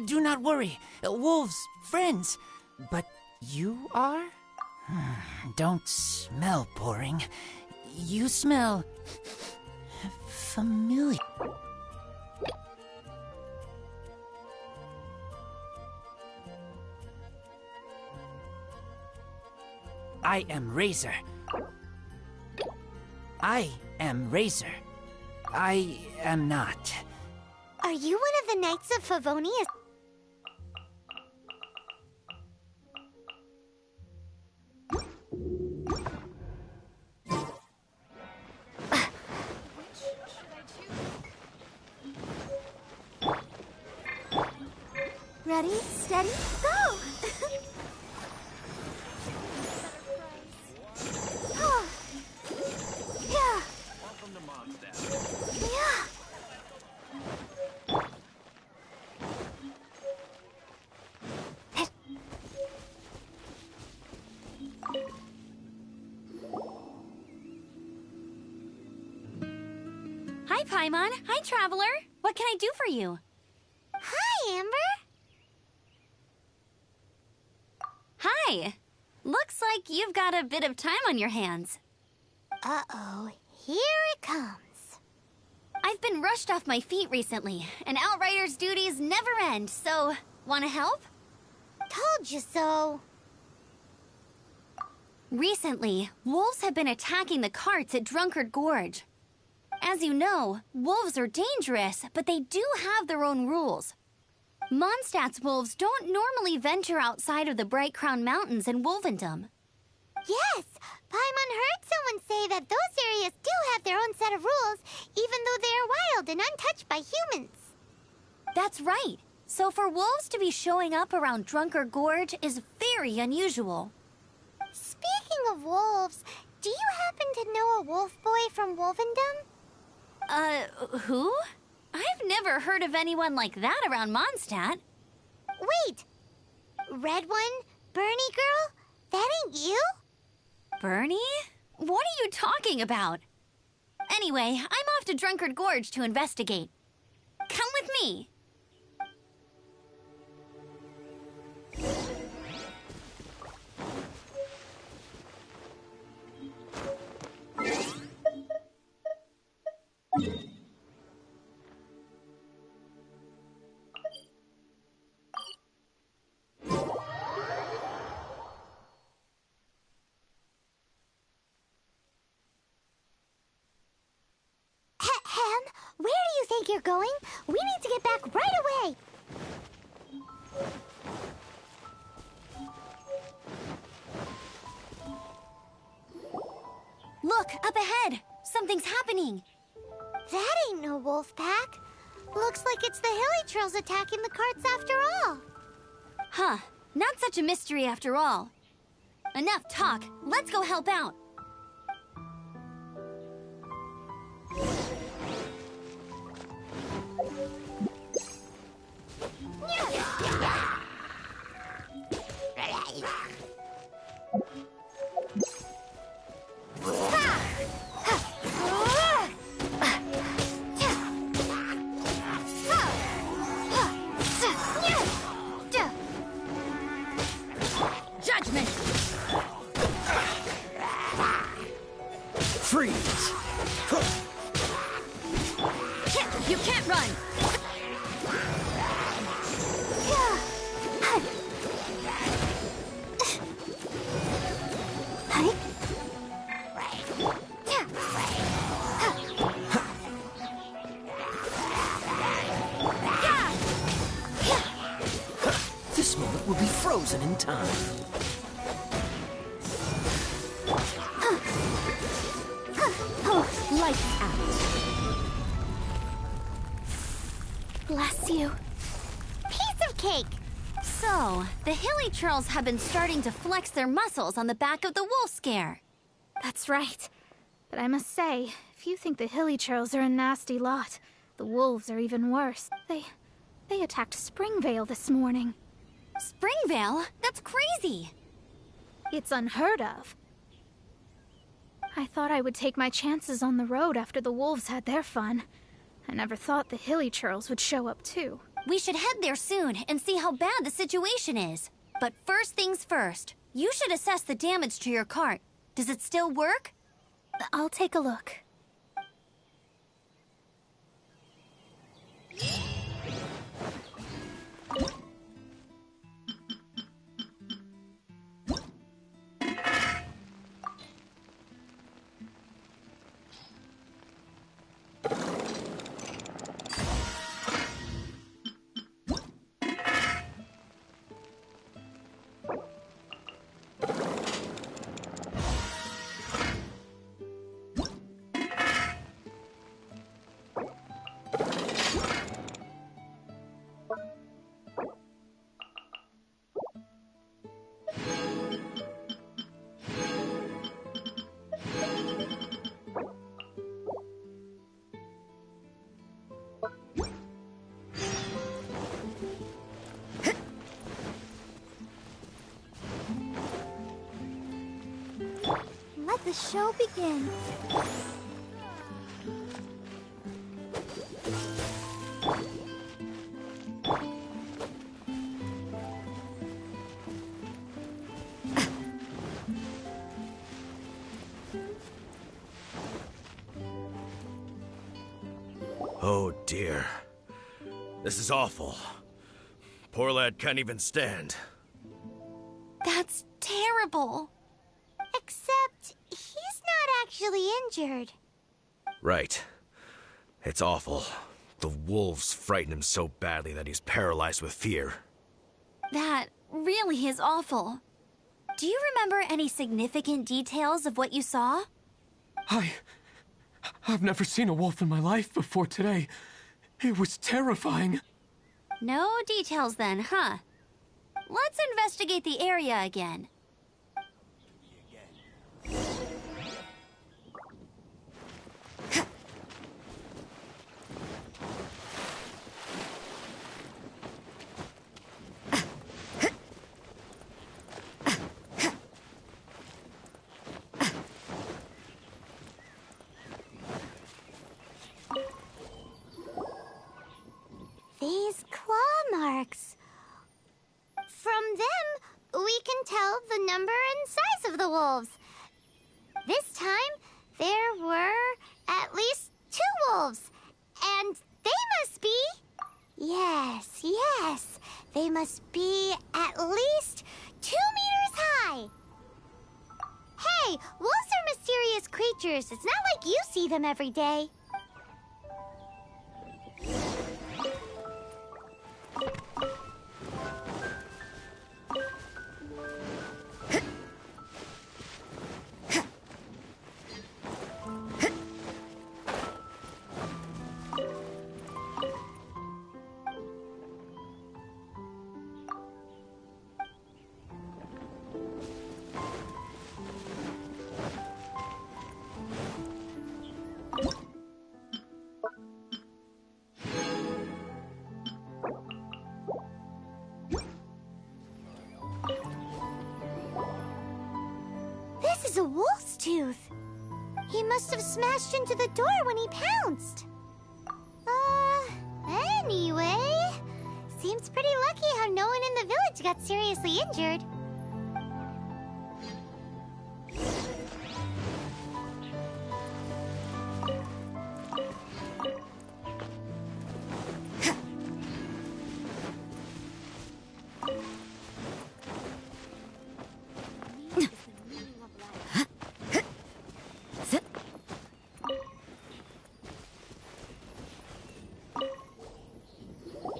do not worry. Wolves, friends. But you are? Don't smell boring. You smell... familiar. I am Razor. I am Razor. I am not. Are you one of the Knights of Favonia? Ready, steady, go! Oh. Yeah. Welcome to Mondstadt. Yeah. Hi, Paimon. Hi, Traveler. What can I do for you? Hi, Amber. Hi. Looks like you've got a bit of time on your hands. Uh-oh, here it comes. I've been rushed off my feet recently, and Outrider's duties never end, so wanna help? Told you so. Recently, wolves have been attacking the carts at Drunkard Gorge. As you know, wolves are dangerous, but they do have their own rules. Mondstadt's wolves don't normally venture outside of the Bright Crown Mountains in Wolvendom. Yes, Paimon heard someone say that those areas do have their own set of rules, even though they are wild and untouched by humans. That's right. So for wolves to be showing up around Drunkard Gorge is very unusual. Speaking of wolves, do you happen to know a wolf boy from Wolvendom? Who? I've never heard of anyone like that around Mondstadt. Wait! Red one? Bernie girl? That ain't you? Bernie? What are you talking about? Anyway, I'm off to Drunkard Gorge to investigate. Come with me. Ham, where do you think you're going? We need to get back right away! Look, up ahead. Something's happening. That ain't no wolf pack. Looks like it's the Hilly Trails attacking the carts after all. Huh. Not such a mystery after all. Enough talk. Let's go help out. Judgment! Freeze! You can't run! This moment will be frozen in time. Lights out. Bless you. Piece of cake! So, the Hilly Churls have been starting to flex their muscles on the back of the wolf scare. That's right. But I must say, if you think the Hilly Churls are a nasty lot, the wolves are even worse. They attacked Springvale this morning. Springvale? That's crazy! It's unheard of. I thought I would take my chances on the road after the wolves had their fun. I never thought the Hilly Churls would show up too. We should head there soon and see how bad the situation is. But first things first, you should assess the damage to your cart. Does it still work? I'll take a look. Let the show begin. Oh dear. This is awful. Poor lad can't even stand. That's terrible. Except, he's not actually injured. Right. It's awful. The wolves frighten him so badly that he's paralyzed with fear. That really is awful. Do you remember any significant details of what you saw? I've never seen a wolf in my life before today. It was terrifying. No details then, huh? Let's investigate the area again. These claw marks. From them, we can tell the number and size of the wolves. This time, there were at least 2 wolves. And they must be... Yes. They must be at least 2 meters high. Hey, wolves are mysterious creatures. It's not like you see them every day. This is a wolf's tooth. He must have smashed into the door when he pounced. Anyway, seems pretty lucky how no one in the village got seriously injured.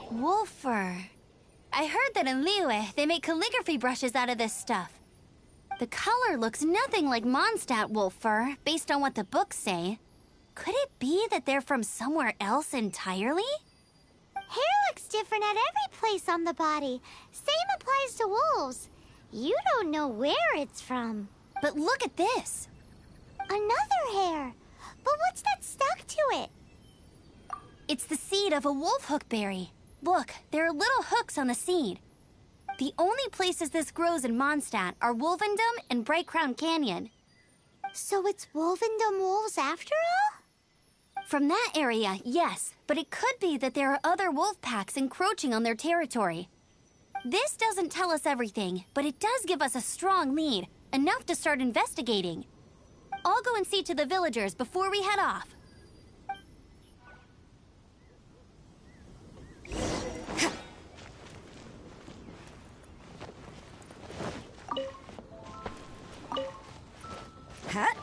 Wolf fur. I heard that in Liyue, they make calligraphy brushes out of this stuff. The color looks nothing like Mondstadt wolf fur, based on what the books say. Could it be that they're from somewhere else entirely? Hair looks different at every place on the body. Same applies to wolves. You don't know where it's from. But look at this. Another hair. But what's that stuck to it? It's the seed of a wolf hook berry. Look, there are little hooks on the seed. The only places this grows in Mondstadt are Wolvendom and Bright Crown Canyon. So it's Wolvendom wolves after all? From that area, yes, but it could be that there are other wolf packs encroaching on their territory. This doesn't tell us everything, but it does give us a strong lead, enough to start investigating. I'll go and see to the villagers before we head off. Huh?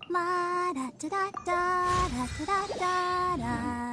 La da da da da da da da da.